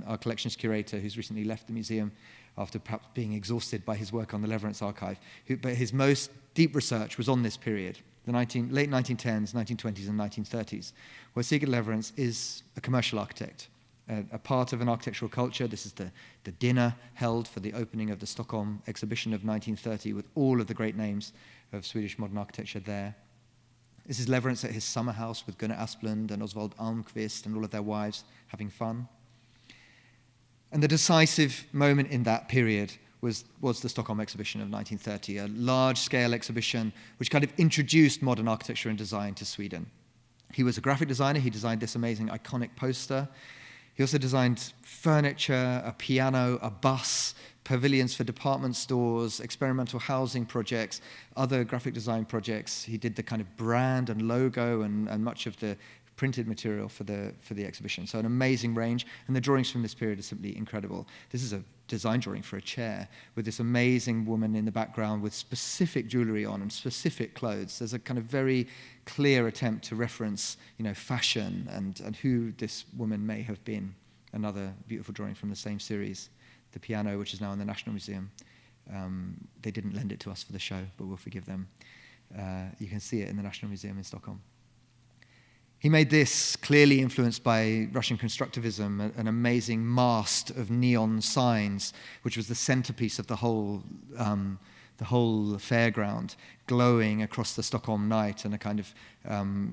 our collections curator, who's recently left the museum after perhaps being exhausted by his work on the Lewerentz archive. But his most deep research was on this period, the late 1910s, 1920s, and 1930s, where Sigurd Lewerentz is a commercial architect, a part of an architectural culture. This is the dinner held for the opening of the Stockholm exhibition of 1930 with all of the great names of Swedish modern architecture there. This is Lewerentz at his summer house with Gunnar Asplund and Oswald Almqvist and all of their wives having fun. And the decisive moment in that period was the Stockholm exhibition of 1930, a large-scale exhibition which kind of introduced modern architecture and design to Sweden. He was a graphic designer. He designed this amazing iconic poster. He also designed furniture, a piano, a bus, pavilions for department stores, experimental housing projects, other graphic design projects. He did the kind of brand and logo and much of the printed material for the exhibition. So an amazing range, and the drawings from this period are simply incredible. This is a design drawing for a chair with this amazing woman in the background with specific jewelry on and specific clothes. There's a kind of very clear attempt to reference, fashion and who this woman may have been. Another beautiful drawing from the same series. The piano, which is now in the National Museum. They didn't lend it to us for the show, but we'll forgive them. You can see it in the National Museum in Stockholm. He made this, clearly influenced by Russian constructivism, an amazing mast of neon signs, which was the centerpiece of the whole fairground, glowing across the Stockholm night and a kind of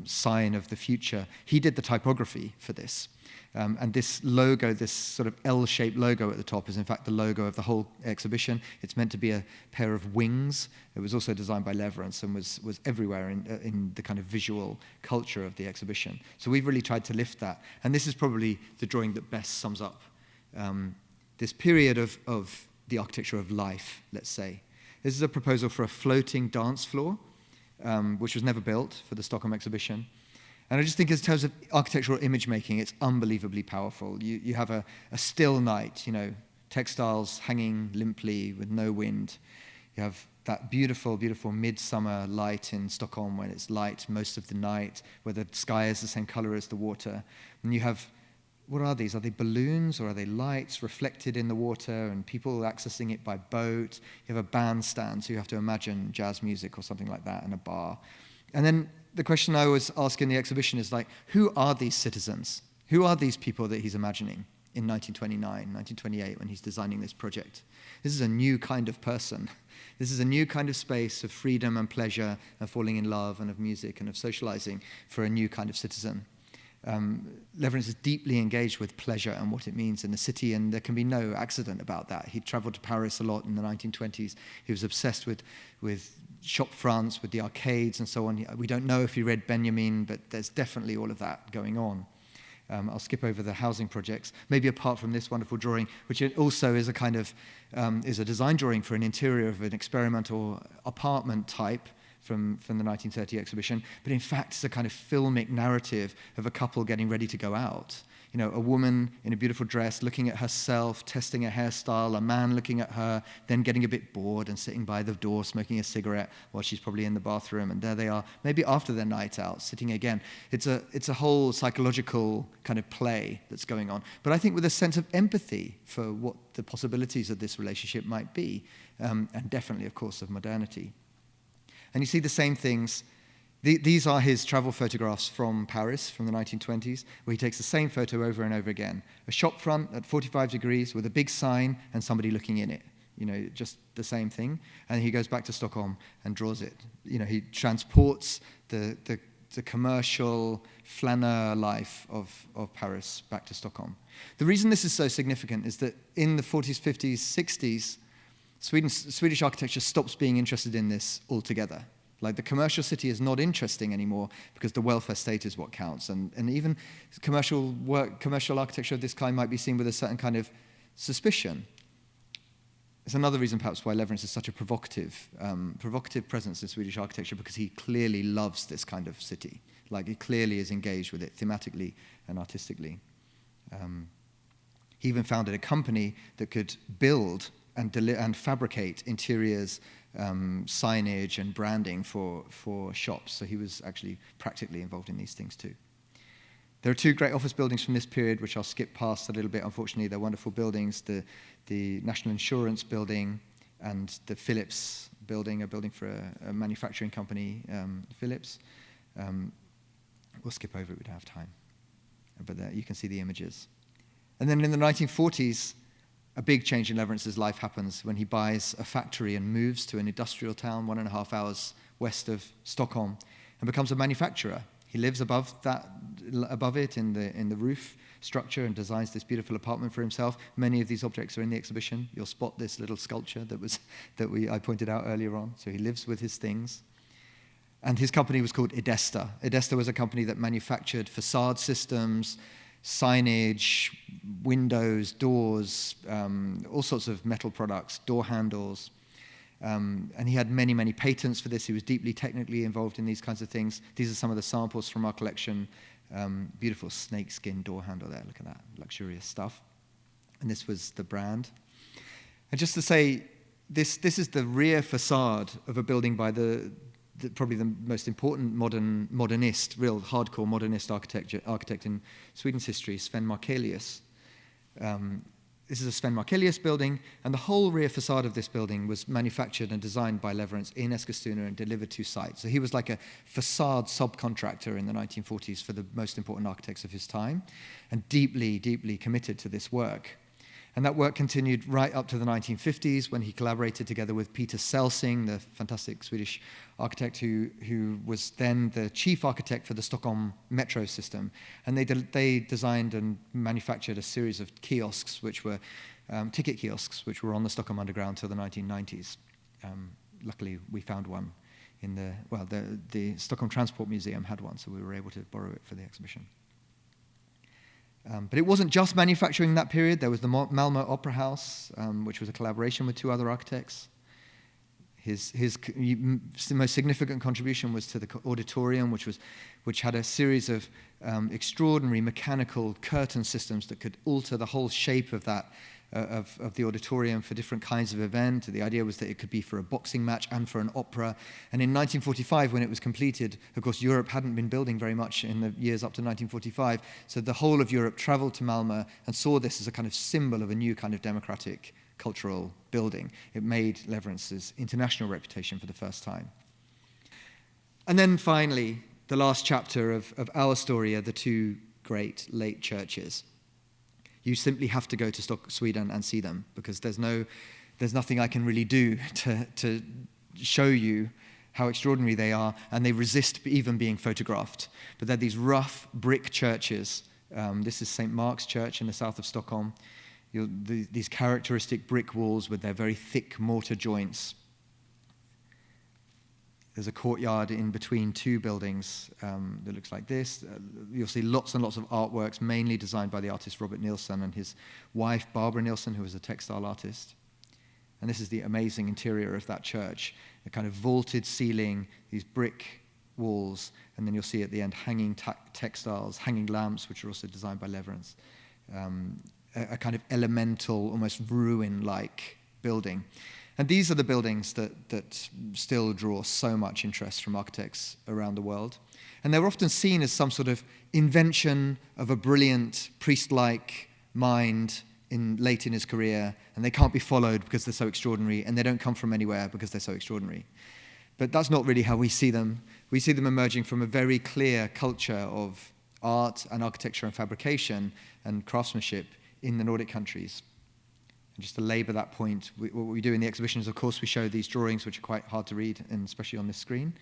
sign of the future. He did the typography for this. And this logo, this sort of L-shaped logo at the top, is in fact the logo of the whole exhibition. It's meant to be a pair of wings. It was also designed by Lewerentz and was everywhere in the kind of visual culture of the exhibition. So we've really tried to lift that. And this is probably the drawing that best sums up this period of the architecture of life, let's say. This is a proposal for a floating dance floor, which was never built for the Stockholm exhibition. And I just think in terms of architectural image making, it's unbelievably powerful. You have a still night, textiles hanging limply with no wind. You have that beautiful, beautiful midsummer light in Stockholm when it's light most of the night, where the sky is the same color as the water. And you have, what are these? Are they balloons or are they lights reflected in the water and people accessing it by boat? You have a bandstand, so you have to imagine jazz music or something like that, and a bar. And then the question I always ask in the exhibition is who are these citizens? Who are these people that he's imagining in 1929, 1928 when he's designing this project? This is a new kind of person. This is a new kind of space of freedom and pleasure and falling in love and of music and of socializing for a new kind of citizen. Lewerentz is deeply engaged with pleasure and what it means in the city, and there can be no accident about that. He traveled to Paris a lot in the 1920s. He was obsessed with shop fronts, with the arcades and so on. We don't know if he read Benjamin, but there's definitely all of that going on. I'll skip over the housing projects, maybe apart from this wonderful drawing, which also is a kind of is a design drawing for an interior of an experimental apartment type from the 1930 exhibition, but in fact it's a kind of filmic narrative of a couple getting ready to go out. You know, a woman in a beautiful dress looking at herself, testing a hairstyle, a man looking at her, then getting a bit bored and sitting by the door smoking a cigarette while she's probably in the bathroom, and there they are, maybe after their night out, sitting again. It's a whole psychological kind of play that's going on, but I think with a sense of empathy for what the possibilities of this relationship might be, and definitely, of course, of modernity. And you see the same things. These are his travel photographs from Paris from the 1920s, where he takes the same photo over and over again. A shop front at 45 degrees with a big sign and somebody looking in it. You know, just the same thing. And he goes back to Stockholm and draws it. You know, he transports the commercial flaneur life of Paris back to Stockholm. The reason this is so significant is that in the 40s, 50s, 60s, Swedish architecture stops being interested in this altogether. Like, the commercial city is not interesting anymore because the welfare state is what counts. And even commercial architecture of this kind might be seen with a certain kind of suspicion. It's another reason perhaps why Lewerentz is such a provocative presence in Swedish architecture, because he clearly loves this kind of city. Like, he clearly is engaged with it thematically and artistically. He even founded a company that could build and fabricate interiors, signage and branding for shops. So he was actually practically involved in these things too. There are two great office buildings from this period, which I'll skip past a little bit. Unfortunately, they're wonderful buildings. The National Insurance Building and the Philips Building, a building for a manufacturing company, Philips. We'll skip over it, we don't have time. But there, you can see the images. And then in the 1940s, a big change in Lewerentz's life happens when he buys a factory and moves to an industrial town 1.5 hours west of Stockholm and becomes a manufacturer. He lives above it in the roof structure and designs this beautiful apartment for himself. Many of these objects are in the exhibition. You'll spot this little sculpture I pointed out earlier on. So he lives with his things. And his company was called Idesta. Idesta was a company that manufactured facade systems, signage, windows, doors, all sorts of metal products, door handles. And he had many, many patents for this. He was deeply technically involved in these kinds of things. These are some of the samples from our collection. Beautiful snakeskin door handle there. Look at that, luxurious stuff. And this was the brand. And just to say, this is the rear facade of a building by probably the most important modernist, real hardcore modernist architect in Sweden's history, Sven Markelius. This is a Sven Markelius building, and the whole rear facade of this building was manufactured and designed by Lewerentz in Eskilstuna and delivered to site. So he was like a facade subcontractor in the 1940s for the most important architects of his time, and deeply, deeply committed to this work. And that work continued right up to the 1950s, when he collaborated together with Peter Celsing, the fantastic Swedish architect who was then the chief architect for the Stockholm metro system. And they designed and manufactured a series of kiosks, which were ticket kiosks, which were on the Stockholm Underground till the 1990s. Luckily, we found one in the Stockholm Transport Museum had one, so we were able to borrow it for the exhibition. But it wasn't just manufacturing in that period. There was the Malmo Opera House, which was a collaboration with two other architects. His most significant contribution was to the auditorium, which had a series of extraordinary mechanical curtain systems that could alter the whole shape of that of the auditorium for different kinds of event. The idea was that it could be for a boxing match and for an opera. And in 1945, when it was completed, of course, Europe hadn't been building very much in the years up to 1945, so the whole of Europe traveled to Malmo and saw this as a kind of symbol of a new kind of democratic cultural building. It made Lewerentz's international reputation for the first time. And then finally, the last chapter of our story are the two great late churches. You simply have to go to Sweden and see them, because there's nothing I can really do to show you how extraordinary they are, and they resist even being photographed. But they're these rough brick churches. This is St. Mark's Church in the south of Stockholm. These characteristic brick walls with their very thick mortar joints. There's a courtyard in between two buildings that looks like this. You'll see lots and lots of artworks, mainly designed by the artist Robert Nilsson and his wife, Barbara Nilsson, who was a textile artist. And this is the amazing interior of that church, a kind of vaulted ceiling, these brick walls, and then you'll see at the end hanging textiles, hanging lamps, which are also designed by Lewerentz. A kind of elemental, almost ruin-like building. And these are the buildings that still draw so much interest from architects around the world. And they're often seen as some sort of invention of a brilliant priest-like mind late in his career, and they can't be followed because they're so extraordinary, and they don't come from anywhere because they're so extraordinary. But that's not really how we see them. We see them emerging from a very clear culture of art and architecture and fabrication and craftsmanship in the Nordic countries. And just to labour that point, what we do in the exhibition is, of course, we show these drawings, which are quite hard to read, and especially on this screen,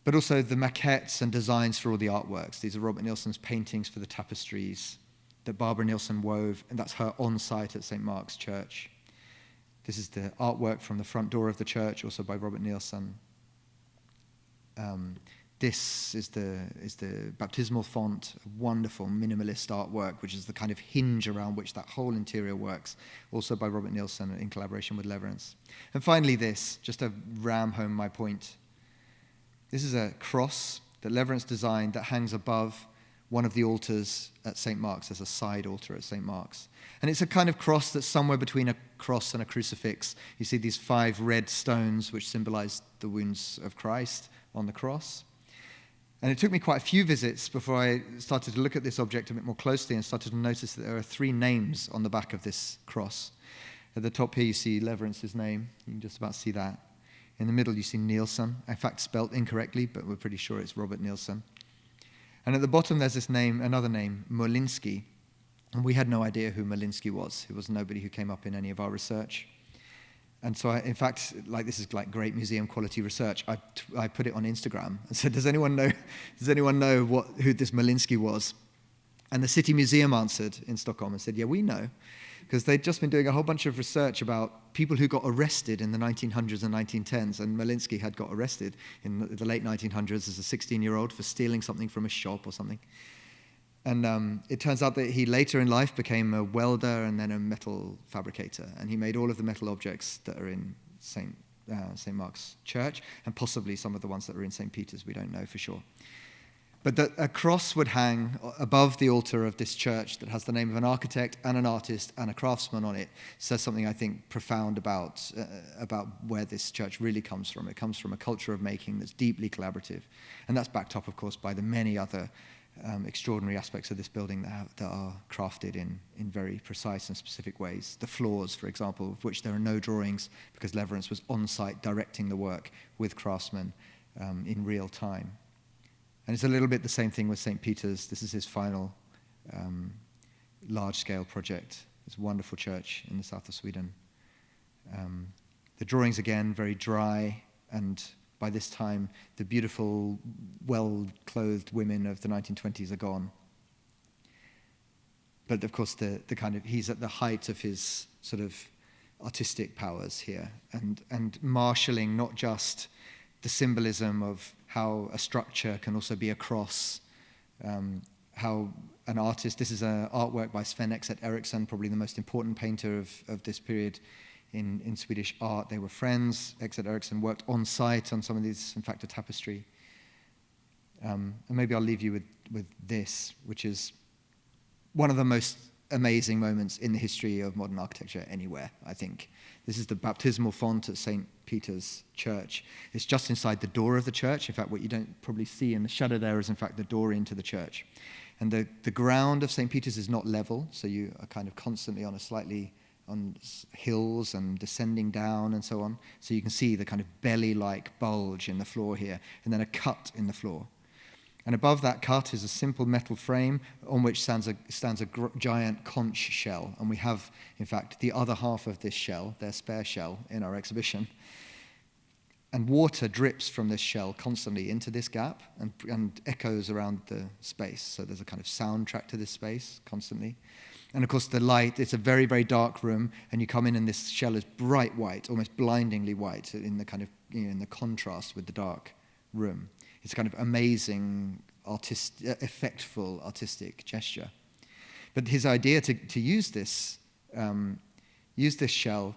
but also the maquettes and designs for all the artworks. These are Robert Nilsson's paintings for the tapestries that Barbara Nilsson wove, and that's her on-site at St. Mark's Church. This is the artwork from the front door of the church, also by Robert Nilsson. This is the baptismal font, a wonderful minimalist artwork, which is the kind of hinge around which that whole interior works, also by Robert Nilsson in collaboration with Lewerentz. And finally this, just to ram home my point. This is a cross that Lewerentz designed that hangs above one of the altars at St. Mark's. There's a side altar at St. Mark's. And it's a kind of cross that's somewhere between a cross and a crucifix. You see these 5 red stones which symbolize the wounds of Christ on the cross. And it took me quite a few visits before I started to look at this object a bit more closely and started to notice that there are 3 names on the back of this cross. At the top here you see Lewerentz's name. You can just about see that. In the middle you see Nilsson, in fact spelt incorrectly, but we're pretty sure it's Robert Nilsson. And at the bottom there's this name, another name, Molinsky. And we had no idea who Molinsky was. It was nobody who came up in any of our research. And so, in fact, this is like great museum quality research. I put it on Instagram and said, "Does anyone know who this Molinsky was?" And the City Museum answered in Stockholm and said, "Yeah, we know," because they'd just been doing a whole bunch of research about people who got arrested in the 1900s and 1910s. And Molinsky had got arrested in the late 1900s as a 16-year-old for stealing something from a shop or something. And it turns out that he later in life became a welder and then a metal fabricator. And he made all of the metal objects that are in St. Mark's Church, and possibly some of the ones that are in St. Peter's. We don't know for sure. But that a cross would hang above the altar of this church that has the name of an architect and an artist and a craftsman on it says something, I think, profound about where this church really comes from. It comes from a culture of making that's deeply collaborative. And that's backed up, of course, by the many other extraordinary aspects of this building that are crafted in very precise and specific ways. The floors, for example, of which there are no drawings because Lewerentz was on-site directing the work with craftsmen in real time. And it's a little bit the same thing with St. Peter's. This is his final large-scale project. It's a wonderful church in the south of Sweden. The drawings, again, very dry, and by this time, the beautiful, well-clothed women of the 1920s are gone. But of course, he's at the height of his sort of artistic powers here, and marshalling not just the symbolism of how a structure can also be a cross, how an artist. This is an artwork by Sven Exet Eriksson, probably the most important painter of this period in Swedish art. They were friends. Exet Eriksson worked on site on some of these, in fact, a tapestry. And maybe I'll leave you with this, which is one of the most amazing moments in the history of modern architecture anywhere, I think. This is the baptismal font at St. Peter's Church. It's just inside the door of the church. In fact, what you don't probably see in the shadow there is, in fact, the door into the church. And the ground of St. Peter's is not level, so you are kind of constantly on hills and descending down and so on. So you can see the kind of belly-like bulge in the floor here, and then a cut in the floor. And above that cut is a simple metal frame on which stands a giant conch shell. And we have, in fact, the other half of this shell, their spare shell, in our exhibition. And water drips from this shell constantly into this gap and echoes around the space. So there's a kind of soundtrack to this space constantly. And of course the light, it's a very, very dark room, and you come in and this shell is bright white, almost blindingly white in the kind of, in the contrast with the dark room. It's a kind of amazing, effectful artistic gesture. But his idea to use this shell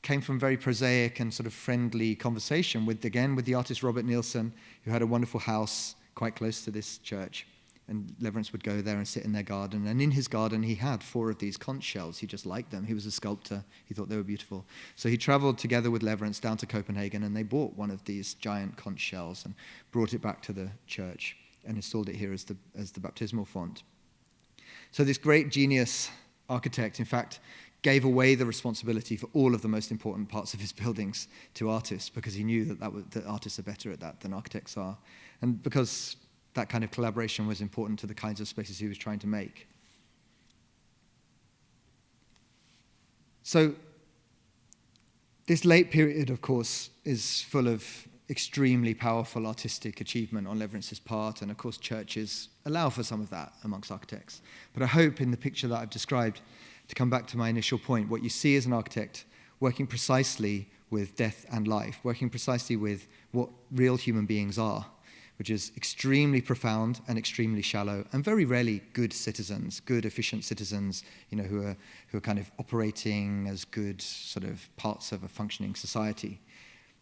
came from very prosaic and sort of friendly conversation with the artist Robert Nielsen, who had a wonderful house quite close to this church. And Lewerentz would go there and sit in their garden. And in his garden, he had 4 of these conch shells. He just liked them. He was a sculptor. He thought they were beautiful. So he traveled together with Lewerentz down to Copenhagen, and they bought one of these giant conch shells and brought it back to the church and installed it here as the baptismal font. So this great genius architect, in fact, gave away the responsibility for all of the most important parts of his buildings to artists, because he knew that artists are better at that than architects are. And because that kind of collaboration was important to the kinds of spaces he was trying to make. So this late period, of course, is full of extremely powerful artistic achievement on Lewerentz's part, and of course churches allow for some of that amongst architects. But I hope in the picture that I've described, to come back to my initial point, what you see as an architect working precisely with death and life, working precisely with what real human beings are, which is extremely profound and extremely shallow, and very rarely good citizens, good, efficient citizens, who are kind of operating as good sort of parts of a functioning society.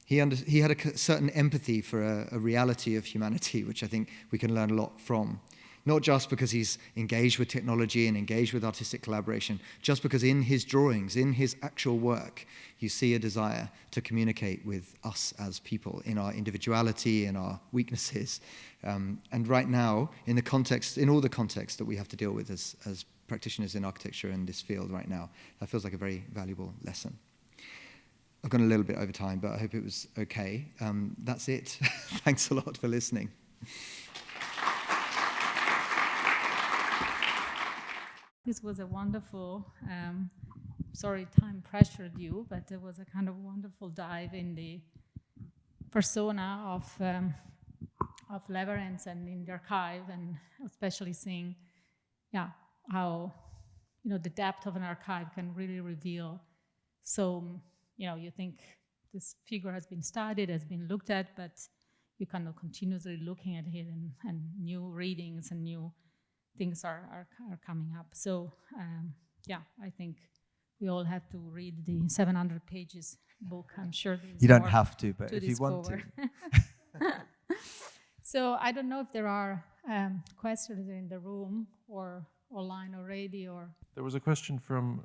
He had a certain empathy for a reality of humanity, which I think we can learn a lot from. Not just because he's engaged with technology and engaged with artistic collaboration, just because in his drawings, in his actual work, you see a desire to communicate with us as people in our individuality, in our weaknesses. And right now, in all the contexts that we have to deal with as practitioners in architecture in this field right now, that feels like a very valuable lesson. I've gone a little bit over time, but I hope it was okay. That's it. Thanks a lot for listening. This was a wonderful, sorry time pressured you, but it was a kind of wonderful dive in the persona of Lewerentz and in the archive, and especially seeing, how, the depth of an archive can really reveal. So, you think this figure has been studied, has been looked at, but you kind of continuously looking at it, and new readings and new things are coming up. So, I think we all have to read the 700 pages book. I'm sure there's you don't more have to, but to if you want to. So I don't know if there are questions in the room or online already, or... There was a question from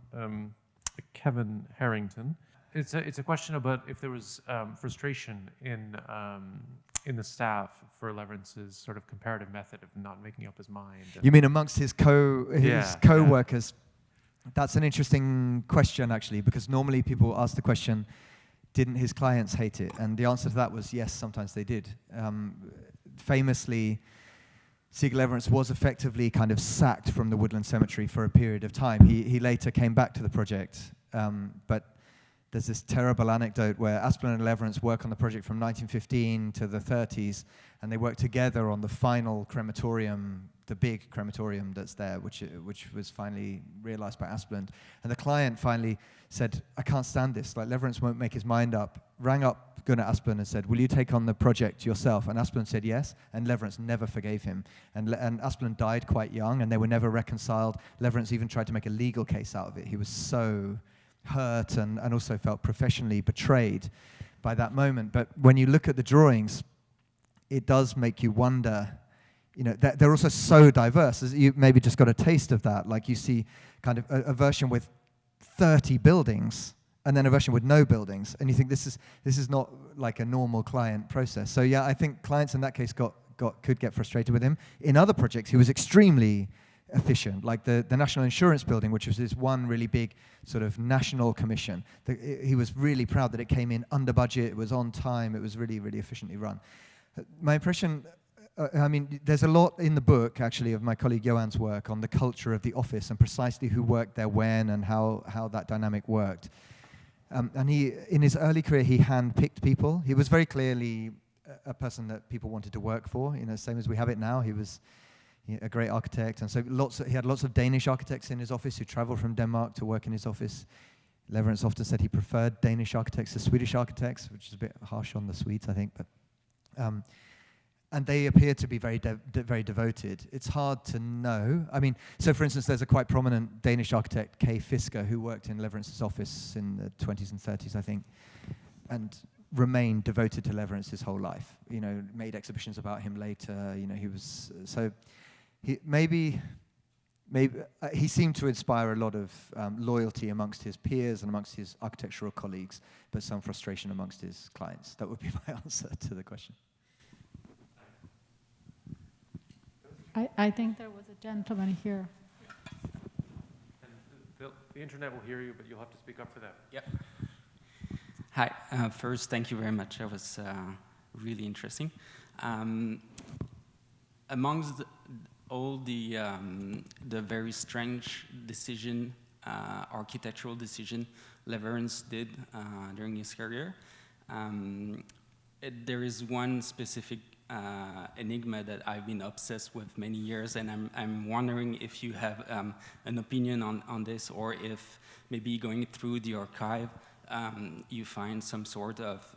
Kevin Harrington. It's a question about if there was frustration in the staff for Lewerentz's sort of comparative method of not making up his mind. You mean amongst his co-workers? Yeah. That's an interesting question, actually, because normally people ask the question, didn't his clients hate it? And the answer to that was yes, sometimes they did. Famously, Sigurd Lewerentz was effectively kind of sacked from the Woodland Cemetery for a period of time. He later came back to the project, but there's this terrible anecdote where Asplund and Lewerentz work on the project from 1915 to the 30s, and they work together on the final crematorium, the big crematorium that's there, which was finally realized by Asplund. And the client finally said, I can't stand this, like Lewerentz won't make his mind up, rang up Gunnar Asplund and said, will you take on the project yourself? And Asplund said yes, and Lewerentz never forgave him. And Asplund died quite young, and they were never reconciled. Lewerentz even tried to make a legal case out of it. He was so hurt and also felt professionally betrayed by that moment. But when you look at the drawings, it does make you wonder, they're also so diverse. You maybe just got a taste of that. Like you see kind of a version with 30 buildings and then a version with no buildings. And you think this is not like a normal client process. So yeah, I think clients in that case could get frustrated with him. In other projects, he was extremely efficient, like the National Insurance Building, which was this one really big sort of national commission. He was really proud that it came in under budget, it was on time, it was really, really efficiently run. My impression, there's a lot in the book, actually, of my colleague Johan's work on the culture of the office and precisely who worked there when and how that dynamic worked. And he, in his early career, he handpicked people. He was very clearly a person that people wanted to work for, same as we have it now. He was a great architect, and so he had lots of Danish architects in his office who traveled from Denmark to work in his office. Lewerentz often said he preferred Danish architects to Swedish architects, which is a bit harsh on the Swedes, I think. But and they appear to be very devoted. It's hard to know. I mean, so for instance, there's a quite prominent Danish architect, Kay Fisker, who worked in Lewerentz's office in the 20s and 30s, I think, and remained devoted to Lewerentz his whole life. Made exhibitions about him later. He was so. Maybe he seemed to inspire a lot of loyalty amongst his peers and amongst his architectural colleagues, but some frustration amongst his clients. That would be my answer to the question. I think there was a gentleman here. And the internet will hear you, but you'll have to speak up for that. Yep. Hi. First, thank you very much. That was really interesting. Amongst all the very strange architectural decision Lewerentz did during his career, there is one specific enigma that I've been obsessed with many years, and I'm wondering if you have an opinion on this, or if maybe going through the archive you find some sort of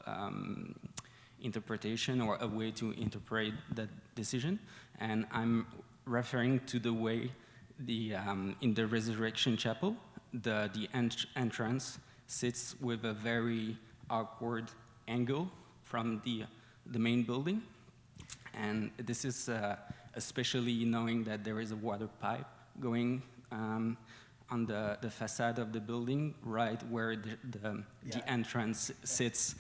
interpretation or a way to interpret that decision. And I'm referring to the way in the Resurrection Chapel, the entrance sits with a very awkward angle from the main building. And this is especially knowing that there is a water pipe going on the facade of the building, right where the entrance sits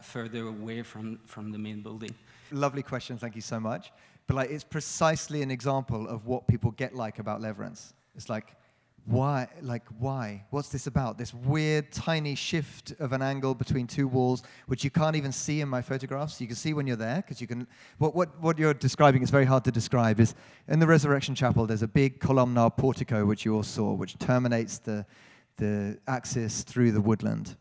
further away from the main building. Lovely question, thank you so much. But it's precisely an example of what people get about Lewerentz. It's why? Why? What's this about? This weird, tiny shift of an angle between two walls, which you can't even see in my photographs. You can see when you're there, because you can. What you're describing is very hard to describe. Is in the Resurrection Chapel, there's a big columnar portico, which you all saw, which terminates the axis through the woodland.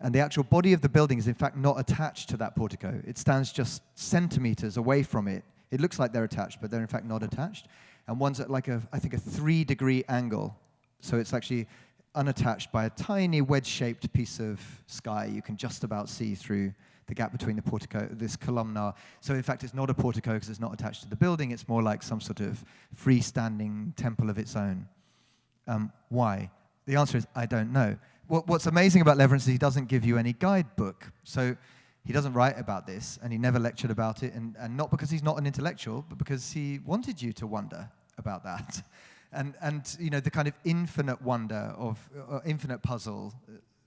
And the actual body of the building is, in fact, not attached to that portico. It stands just centimeters away from it. It looks like they're attached, but they're, in fact, not attached. And one's at I think, a 3-degree angle. So it's actually unattached by a tiny wedge-shaped piece of sky you can just about see through the gap between the portico, this columnar. So in fact, it's not a portico because it's not attached to the building. It's more like some sort of freestanding temple of its own. Why? The answer is, I don't know. What's amazing about Lewerentz is he doesn't give you any guidebook. So he doesn't write about this, and he never lectured about it, and not because he's not an intellectual, but because he wanted you to wonder about that. And the kind of infinite wonder infinite puzzle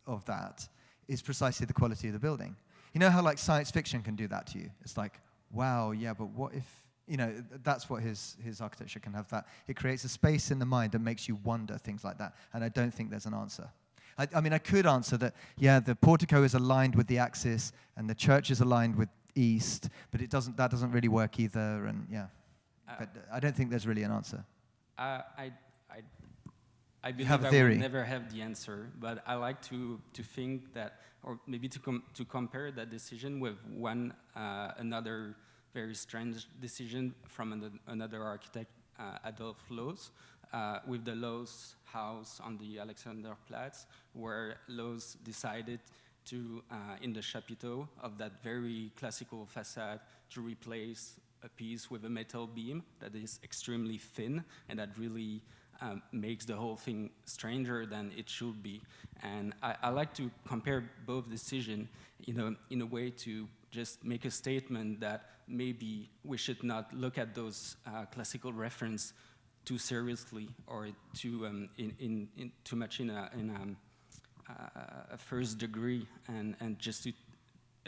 of that is precisely the quality of the building. You know how science fiction can do that to you? It's wow, yeah, but what if, that's what his architecture can have that. It creates a space in the mind that makes you wonder things like that, and I don't think there's an answer. I mean, I could answer that, yeah, the portico is aligned with the axis, and the church is aligned with east, but that doesn't really work either, and yeah. But I don't think there's really an answer. I believe have a I theory. will never have the answer, but I like to think that, or maybe to compare that decision with another very strange decision from another architect, Adolf Loos, with the Loos house on the Alexanderplatz, where Loos decided to, in the chapiteau of that very classical facade, to replace a piece with a metal beam that is extremely thin and that really makes the whole thing stranger than it should be. And I like to compare both decisions, in a way to just make a statement that maybe we should not look at those classical reference too seriously or too too much in a first degree, and just to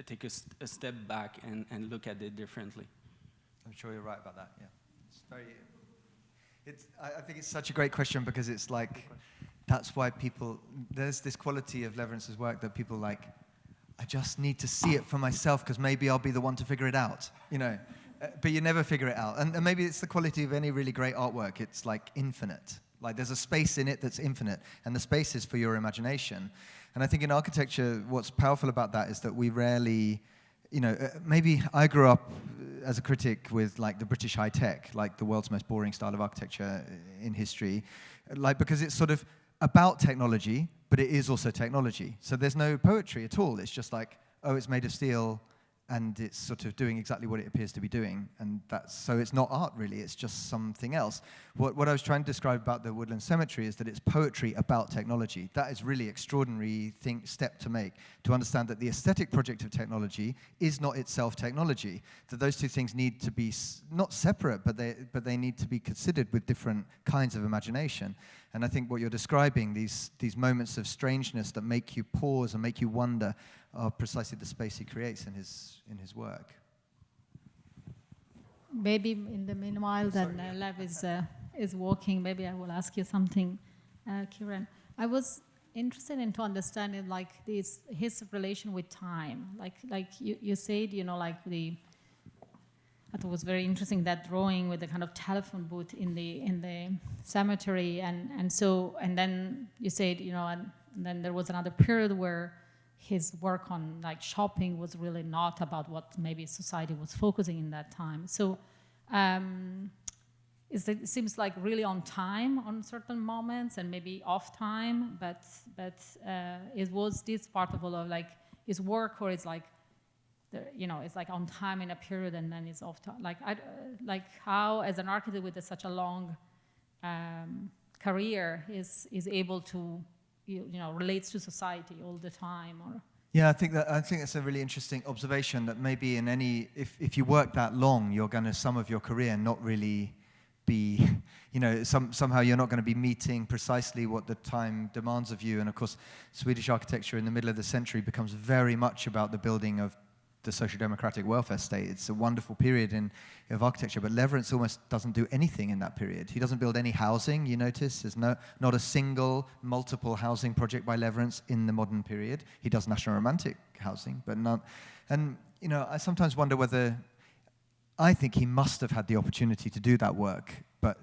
take a step back and look at it differently. I'm sure you're right about that. Yeah, I think it's such a great question, because it's that's why there's this quality of Lewerentz's work that people I just need to see it for myself, because maybe I'll be the one to figure it out, But you never figure it out. And maybe it's the quality of any really great artwork. It's infinite. Like there's a space in it that's infinite, and the space is for your imagination. And I think in architecture, what's powerful about that is that we rarely, maybe I grew up as a critic with like the British high tech, like the world's most boring style of architecture in history, like because it's sort of about technology, but it is also technology. So there's no poetry at all. It's just like, oh, it's made of steel, and it's sort of doing exactly what it appears to be doing. And so it's not art, really. It's just something else. What I was trying to describe about the Woodland Cemetery is that it's poetry about technology. That is really extraordinary step to make, to understand that the aesthetic project of technology is not itself technology, that those two things need to be not separate, but they need to be considered with different kinds of imagination. And I think what you're describing, these moments of strangeness that make you pause and make you wonder, are precisely the space he creates in his work. Maybe in the meanwhile that Lev is walking, maybe I will ask you something, Kieran. I was interested in to understand like his relation with time. Like you said, I thought it was very interesting, that drawing with the kind of telephone booth in the cemetery, and then you said, and then there was another period where his work on like shopping was really not about what maybe society was focusing in that time. So it seems like really on time on certain moments and maybe off time, but it was this part of all of like his work, or it's like it's like on time in a period and then it's off time. Like how, as an architect with such a long career, is able to relates to society all the time, or yeah, I think that's a really interesting observation, that maybe in if you work that long, you're going to some of your career not really be, somehow you're not going to be meeting precisely what the time demands of you. And of course, Swedish architecture in the middle of the century becomes very much about the building of the social democratic welfare state. It's a wonderful period of architecture, but Lewerentz almost doesn't do anything in that period. He doesn't build any housing, you notice. There's not a single multiple housing project by Lewerentz in the modern period. He does National Romantic housing, but not. And, I sometimes wonder whether, I think he must have had the opportunity to do that work, but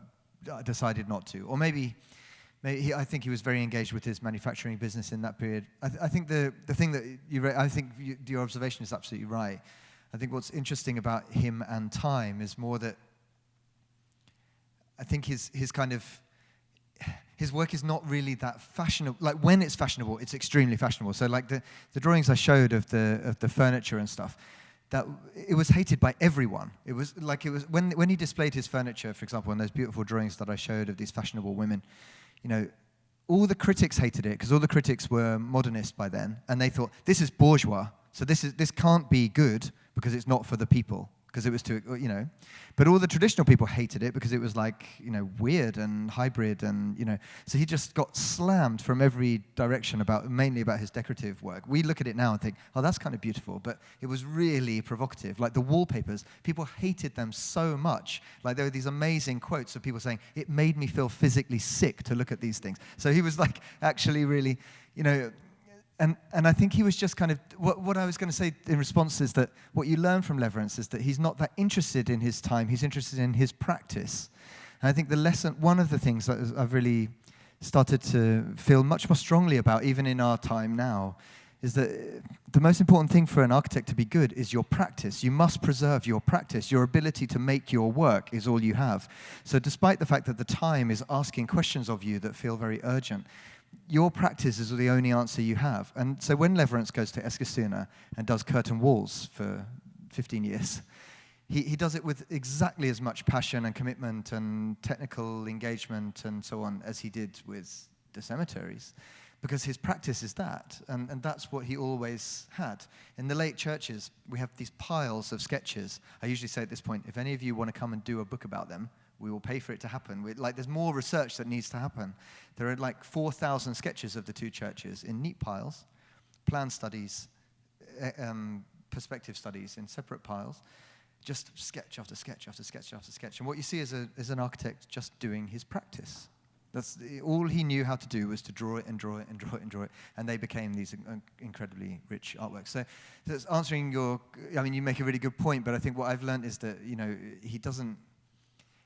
decided not to. Or maybe I think he was very engaged with his manufacturing business in that period. I think the thing that your observation is absolutely right. I think what's interesting about him and time is more that I think his work is not really that fashionable. Like when it's fashionable, it's extremely fashionable. So like the drawings I showed of the furniture and stuff, that it was hated by everyone. It was when he displayed his furniture, for example, in those beautiful drawings that I showed of these fashionable women. All the critics hated it because all the critics were modernist by then, and they thought, this is bourgeois, so this can't be good because it's not for the people, because it was too, But all the traditional people hated it because it was like, weird and hybrid, and, so he just got slammed from every direction mainly about his decorative work. We look at it now and think, oh, that's kind of beautiful, but it was really provocative. Like the wallpapers, people hated them so much. Like there were these amazing quotes of people saying, it made me feel physically sick to look at these things. So he was like actually really, And I think he was just kind of, what I was going to say in response is that what you learn from Lewerentz is that he's not that interested in his time, he's interested in his practice. And I think one of the things that I've really started to feel much more strongly about, even in our time now, is that the most important thing for an architect to be good is your practice. You must preserve your practice. Your ability to make your work is all you have. So despite the fact that the time is asking questions of you that feel very urgent, your practice is the only answer you have. And so when Lewerentz goes to Eskilstuna and does curtain walls for 15 years, he does it with exactly as much passion and commitment and technical engagement and so on as he did with the cemeteries, because his practice is that, and that's what he always had. In the late churches, we have these piles of sketches. I usually say at this point, if any of you want to come and do a book about them, we will pay for it to happen. There's more research that needs to happen. There are like 4,000 sketches of the two churches in neat piles, plan studies, perspective studies in separate piles, just sketch after sketch after sketch after sketch. And what you see is an architect just doing his practice. All he knew how to do was to draw it and draw it and draw it and draw it, and they became these incredibly rich artworks. So that's answering you make a really good point, but I think what I've learned is that,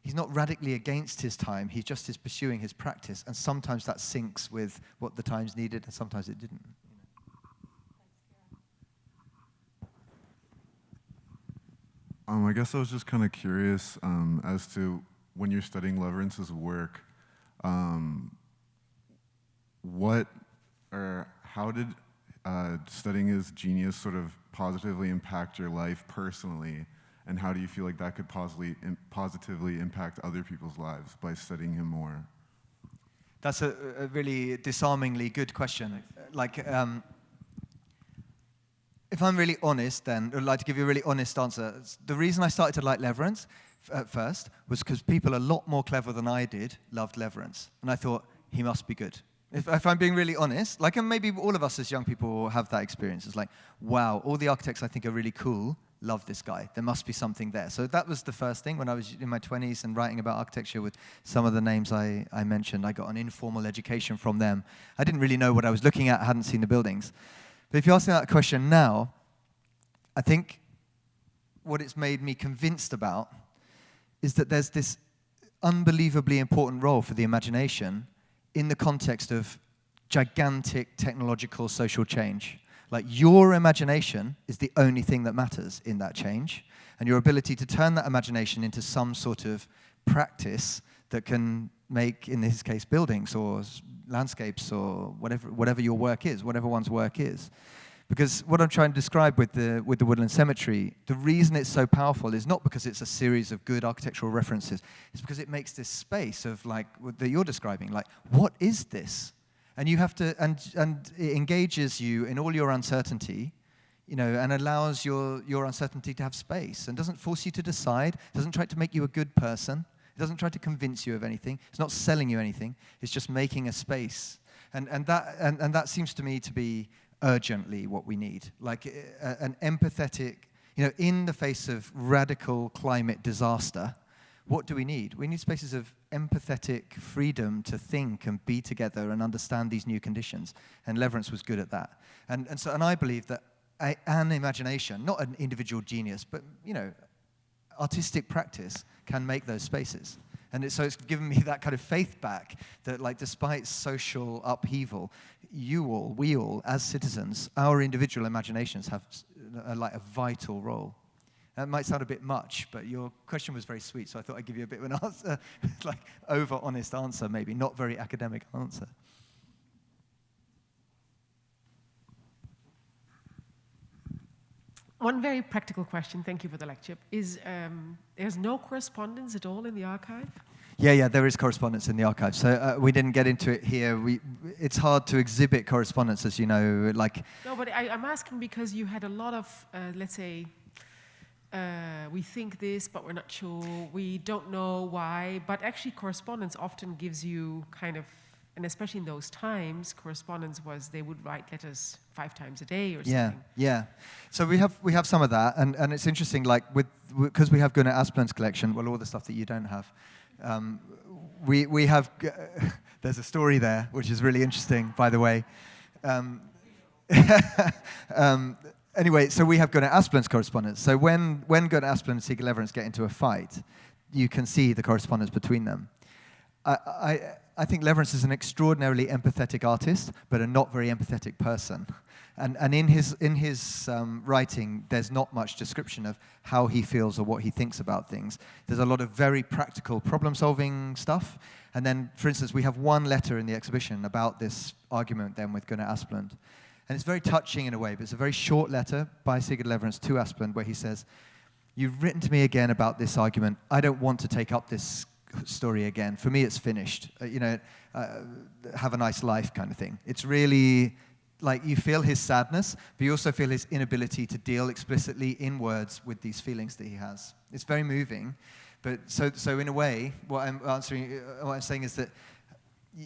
he's not radically against his time, he just is pursuing his practice, and sometimes that syncs with what the times needed, and sometimes it didn't. I guess I was just kind of curious as to when you're studying Lewerentz's work, how did studying his genius sort of positively impact your life personally, and how do you feel like that could positively impact other people's lives by studying him more? That's a really disarmingly good question. Like, if I'm really honest, then I'd like to give you a really honest answer. The reason I started to like Lewerentz at first was because people a lot more clever than I did loved Lewerentz, and I thought he must be good. If I'm being really honest, like, and maybe all of us as young people have that experience. It's like, wow, all the architects I think are really cool love this guy. There must be something there. So that was the first thing when I was in my 20s and writing about architecture with some of the names I mentioned. I got an informal education from them. I didn't really know what I was looking at. I hadn't seen the buildings. But if you ask me that question now, I think what it's made me convinced about is that there's this unbelievably important role for the imagination in the context of gigantic technological social change. Like, your imagination is the only thing that matters in that change, and your ability to turn that imagination into some sort of practice that can make, in this case, buildings or landscapes or whatever your work is, whatever one's work is. Because what I'm trying to describe with the Woodland Cemetery, the reason it's so powerful is not because it's a series of good architectural references. It's because it makes this space of, like, that you're describing, like, what is this? And you have to, and it engages you in all your uncertainty, you know, and allows your uncertainty to have space, and doesn't force you to decide, doesn't try to make you a good person, it doesn't try to convince you of anything, it's not selling you anything, it's just making a space. And that seems to me to be urgently what we need, like an empathetic, you know, in the face of radical climate disaster, what do we need? We need spaces of empathetic freedom to think and be together and understand these new conditions. And Lewerentz was good at that. And I believe that an imagination, not an individual genius, but, you know, artistic practice can make those spaces. And so it's given me that kind of faith back that, like, despite social upheaval, we all, as citizens, our individual imaginations have like a vital role. That might sound a bit much, but your question was very sweet, so I thought I'd give you a bit of an answer, like over-honest answer, maybe, not very academic answer. One very practical question, thank you for the lecture, is there's no correspondence at all in the archive? Yeah, there is correspondence in the archive. So we didn't get into it here. It's hard to exhibit correspondence, as you know. Like, no, but I'm asking because you had a lot of, let's say, we think this, but we're not sure. We don't know why. But actually, correspondence often gives you kind of, and especially in those times, correspondence was they would write letters 5 times a day or something. Yeah. So we have some of that, and it's interesting. Like, because we have Gunnar Aspland's collection. Well, all the stuff that you don't have. We have. There's a story there, which is really interesting, by the way. Anyway, so we have Gunnar Aspland's correspondence. So when Gunnar Aspland and Sigurd Lewerentz get into a fight, you can see the correspondence between them. I think Lewerentz is an extraordinarily empathetic artist, but a not very empathetic person. And in his writing, there's not much description of how he feels or what he thinks about things. There's a lot of very practical problem-solving stuff. And then, for instance, we have one letter in the exhibition about this argument then with Gunnar Aspland. And it's very touching in a way, but it's a very short letter by Sigurd Lewerentz to Aspland where he says, "You've written to me again about this argument. I don't want to take up this story again. For me, it's finished. Have a nice life," kind of thing. It's really, like, you feel his sadness, but you also feel his inability to deal explicitly in words with these feelings that he has. It's very moving. But so in a way, what I'm saying is that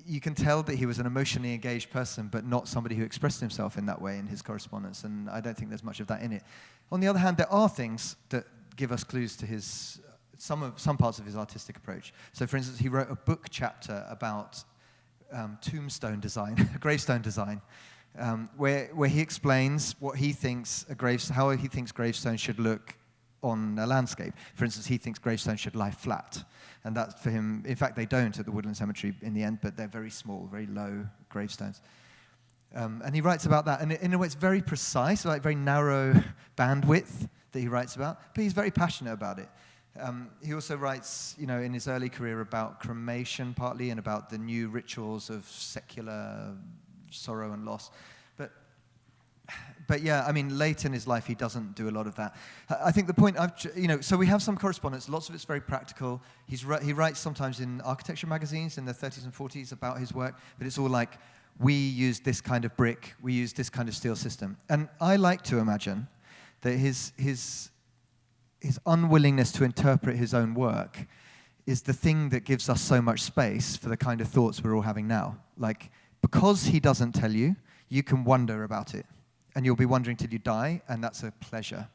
you can tell that he was an emotionally engaged person, but not somebody who expressed himself in that way in his correspondence, and I don't think there's much of that in it. On the other hand, there are things that give us clues to his some parts of his artistic approach. So, for instance, he wrote a book chapter about tombstone design, gravestone design, where he explains what he thinks how he thinks gravestones should look on a landscape. For instance, he thinks gravestones should lie flat. And that's for him, in fact, they don't at the Woodland Cemetery in the end, but they're very small, very low gravestones. And he writes about that, and in a way it's very precise, like very narrow bandwidth that he writes about, but he's very passionate about it. He also writes, in his early career about cremation partly, and about the new rituals of secular sorrow and loss. But yeah, I mean, late in his life, he doesn't do a lot of that. I think the point, so we have some correspondence. Lots of it's very practical. He writes sometimes in architecture magazines in the 30s and 40s about his work, but it's all like, we use this kind of brick, we use this kind of steel system. And I like to imagine that his unwillingness to interpret his own work is the thing that gives us so much space for the kind of thoughts we're all having now. Like, because he doesn't tell you, you can wonder about it. And you'll be wondering till you die, and that's a pleasure.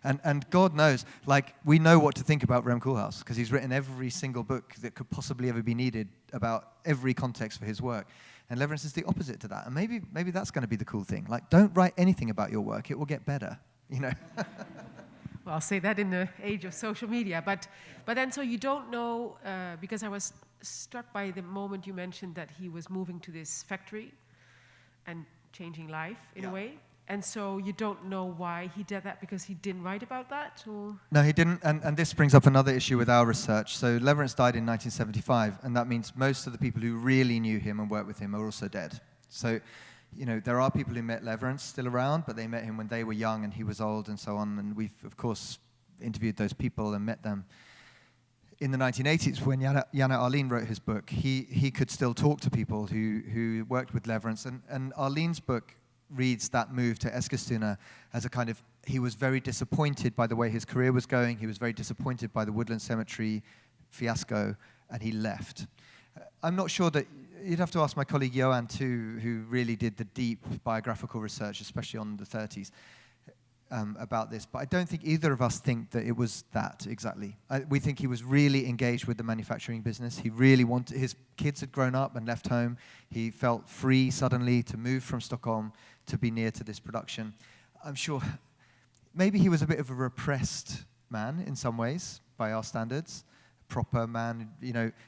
And God knows, like, we know what to think about Rem Koolhaas, because he's written every single book that could possibly ever be needed about every context for his work. And Lewerentz is the opposite to that. And maybe that's going to be the cool thing. Like, don't write anything about your work. It will get better, Well, I'll say that in the age of social media. But then, so you don't know, because I was struck by the moment you mentioned that he was moving to this factory and changing life in a way. And so you don't know why he did that, because he didn't write about that? Or? No, he didn't. And this brings up another issue with our research. So Lewerentz died in 1975, and that means most of the people who really knew him and worked with him are also dead. So, there are people who met Lewerentz still around, but they met him when they were young and he was old and so on. And we've, of course, interviewed those people and met them. In the 1980s, when Janne Arlin wrote his book, he could still talk to people who worked with Lewerentz. And Arlin's book reads that move to Eskilstuna as a kind of, he was very disappointed by the way his career was going, he was very disappointed by the Woodland Cemetery fiasco, and he left. I'm not sure that, you'd have to ask my colleague Johan too, who really did the deep biographical research, especially on the 30s, about this, but I don't think either of us think that it was that exactly. We think he was really engaged with the manufacturing business. He really wanted, his kids had grown up and left home. He felt free suddenly to move from Stockholm to be near to this production. I'm sure maybe he was a bit of a repressed man in some ways by our standards, proper man,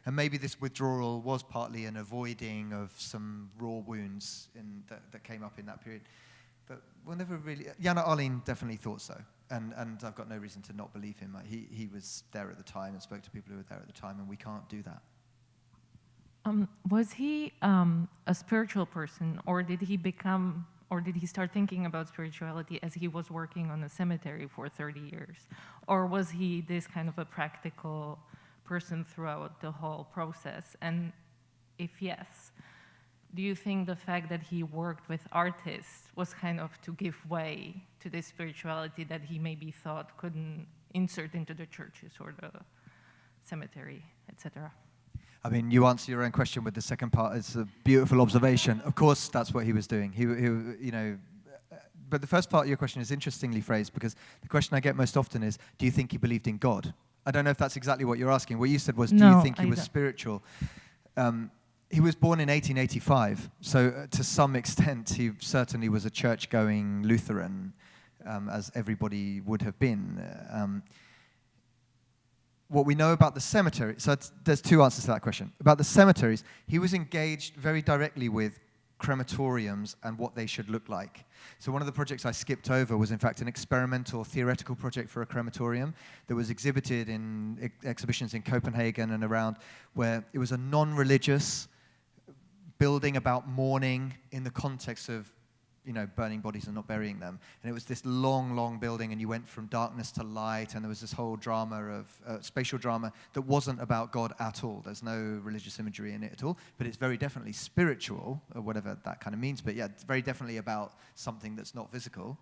and maybe this withdrawal was partly an avoiding of some raw wounds that came up in that period. But we'll never really... Janne Arlin definitely thought so, and I've got no reason to not believe him. He was there at the time and spoke to people who were there at the time, and we can't do that. Was he a spiritual person, or did he start thinking about spirituality as he was working on a cemetery for 30 years? Or was he this kind of a practical person throughout the whole process? And if yes, do you think the fact that he worked with artists was kind of to give way to this spirituality that he maybe thought couldn't insert into the churches or the cemetery, etc.? I mean, you answer your own question with the second part. It's a beautiful observation. Of course, that's what he was doing. He but the first part of your question is interestingly phrased, because the question I get most often is, do you think he believed in God? I don't know if that's exactly what you're asking. What you said was, do you think he was spiritual? He was born in 1885, so to some extent he certainly was a church-going Lutheran, as everybody would have been. What we know about the cemetery, so there's two answers to that question. About the cemeteries, he was engaged very directly with crematoriums and what they should look like. So one of the projects I skipped over was in fact an experimental theoretical project for a crematorium that was exhibited in exhibitions in Copenhagen and around, where it was a non-religious building about mourning in the context of, burning bodies and not burying them. And it was this long, long building, and you went from darkness to light, and there was this whole drama of spatial drama that wasn't about God at all. There's no religious imagery in it at all, but it's very definitely spiritual, or whatever that kind of means. But yeah, it's very definitely about something that's not physical.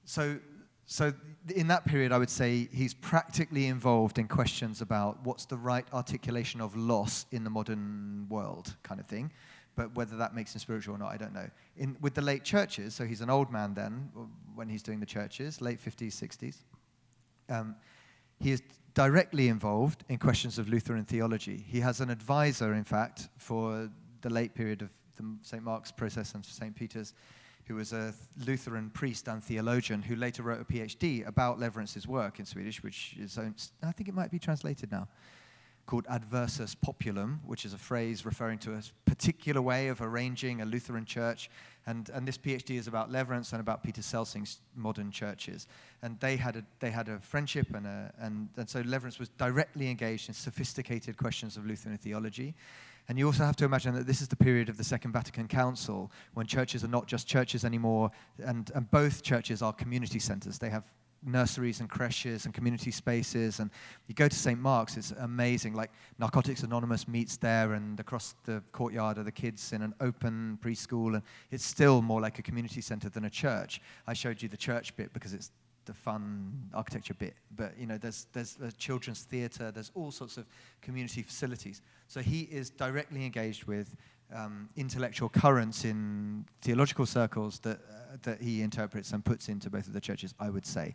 So in that period, I would say he's practically involved in questions about what's the right articulation of loss in the modern world, kind of thing. But whether that makes him spiritual or not, I don't know. With the late churches, so he's an old man then, when he's doing the churches, late 50s, 60s, he is directly involved in questions of Lutheran theology. He has an advisor, in fact, for the late period of the St. Mark's process and St. Peter's, who was a Lutheran priest and theologian who later wrote a PhD about Lewerentz's work in Swedish, which is, I think it might be translated now, called Adversus Populum, which is a phrase referring to a particular way of arranging a Lutheran church. And this PhD is about Lewerentz and about Peter Selsing's modern churches. And they had a friendship, and so Lewerentz was directly engaged in sophisticated questions of Lutheran theology. And you also have to imagine that this is the period of the Second Vatican Council, when churches are not just churches anymore, and both churches are community centers. They have nurseries and creches and community spaces, and you go to St. Mark's, it's amazing. Like Narcotics Anonymous meets there, and across the courtyard are the kids in an open preschool, and it's still more like a community center than a church. I showed you the church bit because it's the fun architecture bit, but there's a children's theater, there's all sorts of community facilities. So he is directly engaged with intellectual currents in theological circles that he interprets and puts into both of the churches, I would say.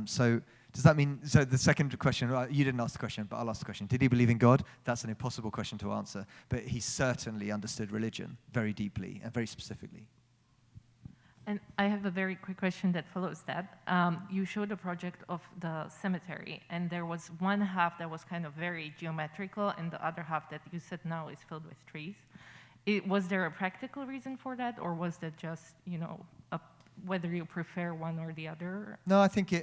So does that mean, so the second question, you didn't ask the question, but I'll ask the question. Did he believe in God? That's an impossible question to answer, but he certainly understood religion very deeply and very specifically. And I have a very quick question that follows that. You showed a project of the cemetery, and there was one half that was kind of very geometrical, and the other half that you said now is filled with trees. Was there a practical reason for that, or was that just, whether you prefer one or the other? No, I think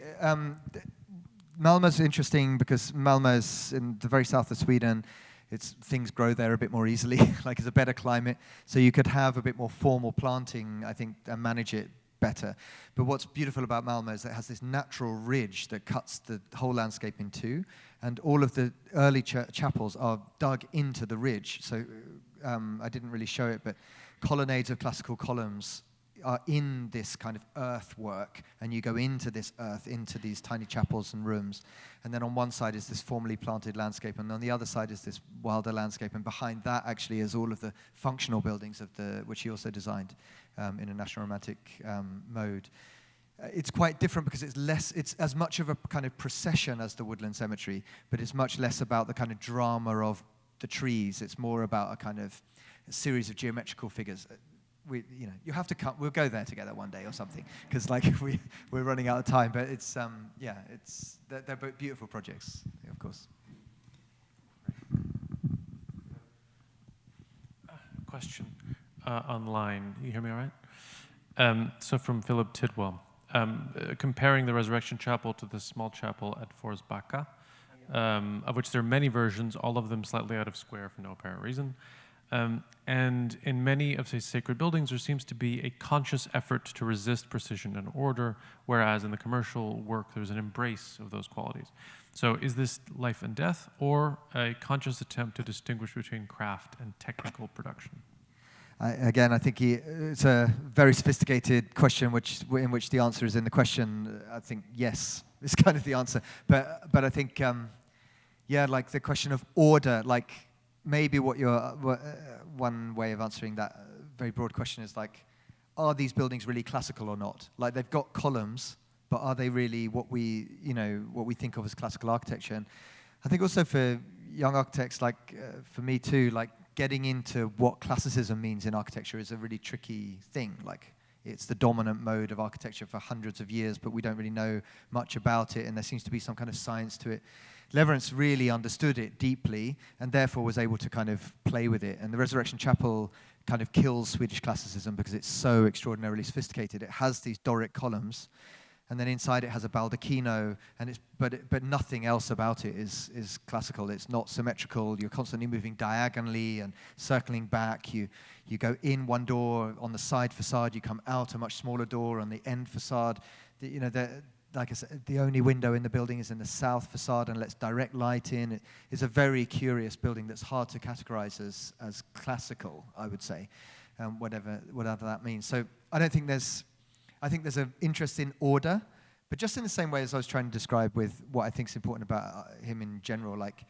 Malmo's interesting because Malmo's in the very south of Sweden. Things grow there a bit more easily, like it's a better climate, so you could have a bit more formal planting, I think, and manage it better. But what's beautiful about Malmo is that it has this natural ridge that cuts the whole landscape in two, and all of the early chapels are dug into the ridge. So I didn't really show it, but colonnades of classical columns are in this kind of earthwork, and you go into this earth, into these tiny chapels and rooms, and then on one side is this formally planted landscape, and on the other side is this wilder landscape, and behind that actually is all of the functional buildings which he also designed in a National Romantic mode. It's quite different because it's as much of a kind of procession as the Woodland Cemetery, but it's much less about the kind of drama of the trees. It's more about a kind of a series of geometrical figures. You have to come. We'll go there together one day or something, because we're running out of time. But they're both beautiful projects, of course. Question online. You hear me all right? So from Philip Tidwell, comparing the Resurrection Chapel to the small chapel at Forsbacka, of which there are many versions, all of them slightly out of square for no apparent reason. And in many of these sacred buildings, there seems to be a conscious effort to resist precision and order, whereas in the commercial work, there's an embrace of those qualities. So is this life and death, or a conscious attempt to distinguish between craft and technical production? I think it's a very sophisticated question, in which the answer is in the question. I think yes, is kind of the answer. But I think, like the question of order, like, maybe one way of answering that very broad question is like, are these buildings really classical or not? Like, they've got columns, but are they really what we think of as classical architecture? And I think also for young architects, like for me too, like getting into what classicism means in architecture is a really tricky thing. Like, it's the dominant mode of architecture for hundreds of years, but we don't really know much about it, and there seems to be some kind of science to it. Lewerentz really understood it deeply and therefore was able to kind of play with it. And the Resurrection Chapel kind of kills Swedish classicism because it's so extraordinarily sophisticated. It has these Doric columns, and then inside it has a baldacchino, and but nothing else about it is classical. It's not symmetrical. You're constantly moving diagonally and circling back. You go in one door on the side facade, you come out a much smaller door on the end facade. Like I said, the only window in the building is in the south facade and lets direct light in. It's a very curious building that's hard to categorize as classical, I would say, whatever that means. So I think there's an interest in order, but just in the same way as I was trying to describe with what I think is important about him in general, like,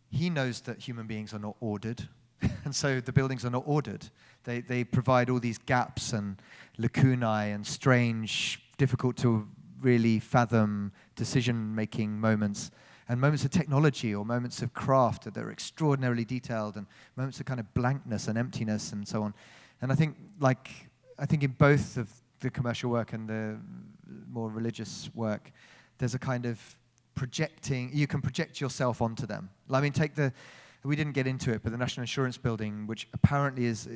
he knows that human beings are not ordered, and so the buildings are not ordered. They provide all these gaps and lacunae and strange, difficult to really fathom decision-making moments, and moments of technology or moments of craft that are extraordinarily detailed, and moments of kind of blankness and emptiness and so on. And I think, like, I think in both of the commercial work and the more religious work, there's a kind of projecting, you can project yourself onto them. I mean, we didn't get into it, but the National Insurance Building, which apparently is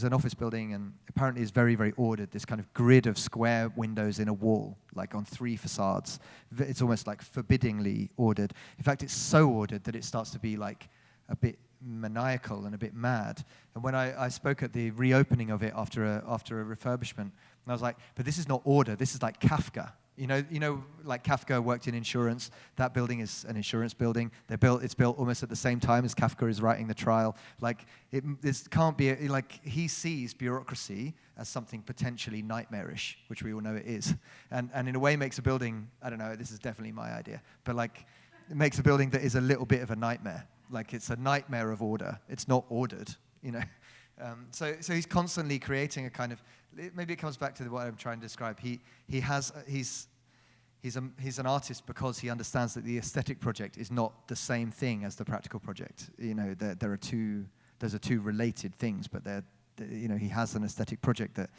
an office building and apparently is very, very ordered, this kind of grid of square windows in a wall, like on 3 facades. It's almost like forbiddingly ordered. In fact, it's so ordered that it starts to be like a bit maniacal and a bit mad. And when I spoke at the reopening of it after a refurbishment, and I was like, but this is not order, this is like Kafka. You know, like Kafka worked in insurance. That building is an insurance building. It's built almost at the same time as Kafka is writing the trial. Like, this can't be, like, he sees bureaucracy as something potentially nightmarish, which we all know it is. And in a way makes a building, I don't know, this is definitely my idea, but like, it makes a building that is a little bit of a nightmare. Like, it's a nightmare of order. It's not ordered, you know. So he's constantly creating a kind of, maybe it comes back to what I'm trying to describe. He's an artist because he understands that the aesthetic project is not the same thing as the practical project. You know, those are two related things, but you know, he has an aesthetic project that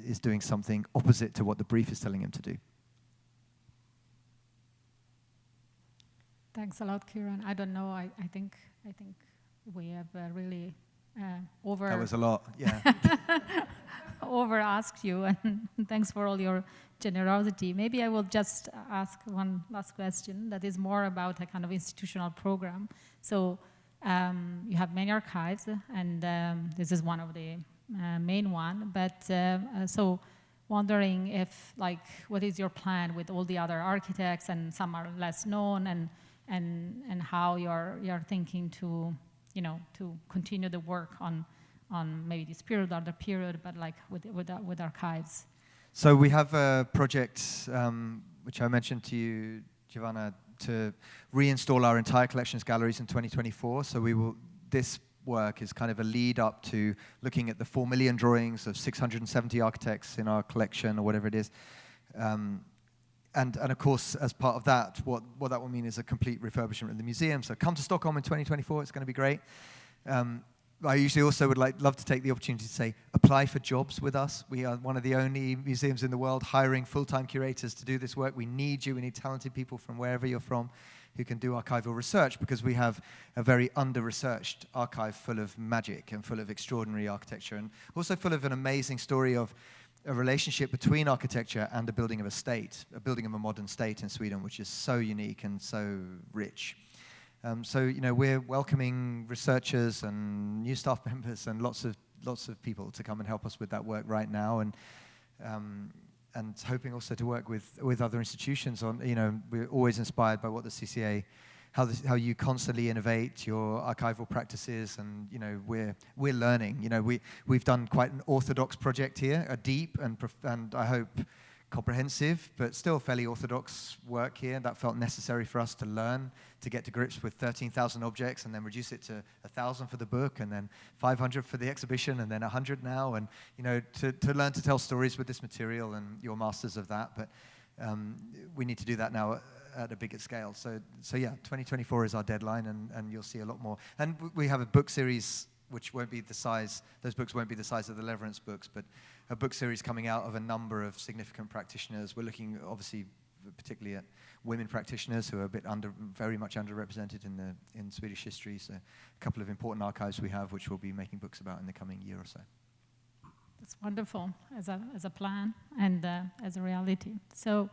is doing something opposite to what the brief is telling him to do. Thanks a lot, Kieran. I don't know. I think we have really over. That was a lot. Yeah. Over asked you, and thanks for all your generosity. Maybe I will just ask one last question that is more about a kind of institutional program. So you have many archives, and this is one of the main one. But so wondering if, like, what is your plan with all the other architects, and some are less known, and how you're thinking to, you know, to continue the work on maybe this period or the period, but like with archives. So we have a project, which I mentioned to you, Giovanna, to reinstall our entire collections galleries in 2024. So this work is kind of a lead up to looking at the 4 million drawings of 670 architects in our collection, or whatever it is. And of course, as part of that, what that will mean is a complete refurbishment of the museum. So come to Stockholm in 2024, it's going to be great. I usually also would love to take the opportunity to say, apply for jobs with us. We are one of the only museums in the world hiring full-time curators to do this work. We need you. We need talented people from wherever you're from who can do archival research, because we have a very under-researched archive full of magic and full of extraordinary architecture, and also full of an amazing story of a relationship between architecture and the building of a state, a building of a modern state in Sweden, which is so unique and so rich. So, you know, we're welcoming researchers and new staff members and lots of people to come and help us with that work right now, and hoping also to work with other institutions on, you know, we're always inspired by what the CCA, how you constantly innovate your archival practices, and, you know, we're learning. You know, we've done quite an orthodox project here, a deep and I hope comprehensive, but still fairly orthodox work here. That felt necessary for us to learn, to get to grips with 13,000 objects, and then reduce it to 1,000 for the book, and then 500 for the exhibition, and then 100 now, and, you know, to learn to tell stories with this material, and you're masters of that, but we need to do that now at a bigger scale. So yeah, 2024 is our deadline, and you'll see a lot more. And we have a book series which won't be the size, those books won't be the size of the Lewerentz books, but a book series coming out of a number of significant practitioners. We're looking, obviously, particularly at women practitioners who are very much underrepresented in Swedish history. So a couple of important archives we have, which we'll be making books about in the coming year or so. That's wonderful as a plan and as a reality. So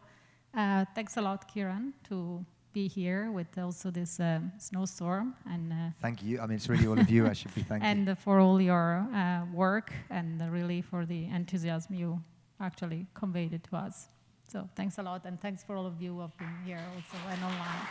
thanks a lot, Kieran, to be here with also this snowstorm, and thank you. I mean, it's really all of you I should be thanking. And for all your work, and really for the enthusiasm you actually conveyed it to us. So thanks a lot, and thanks for all of you who have been here also and online.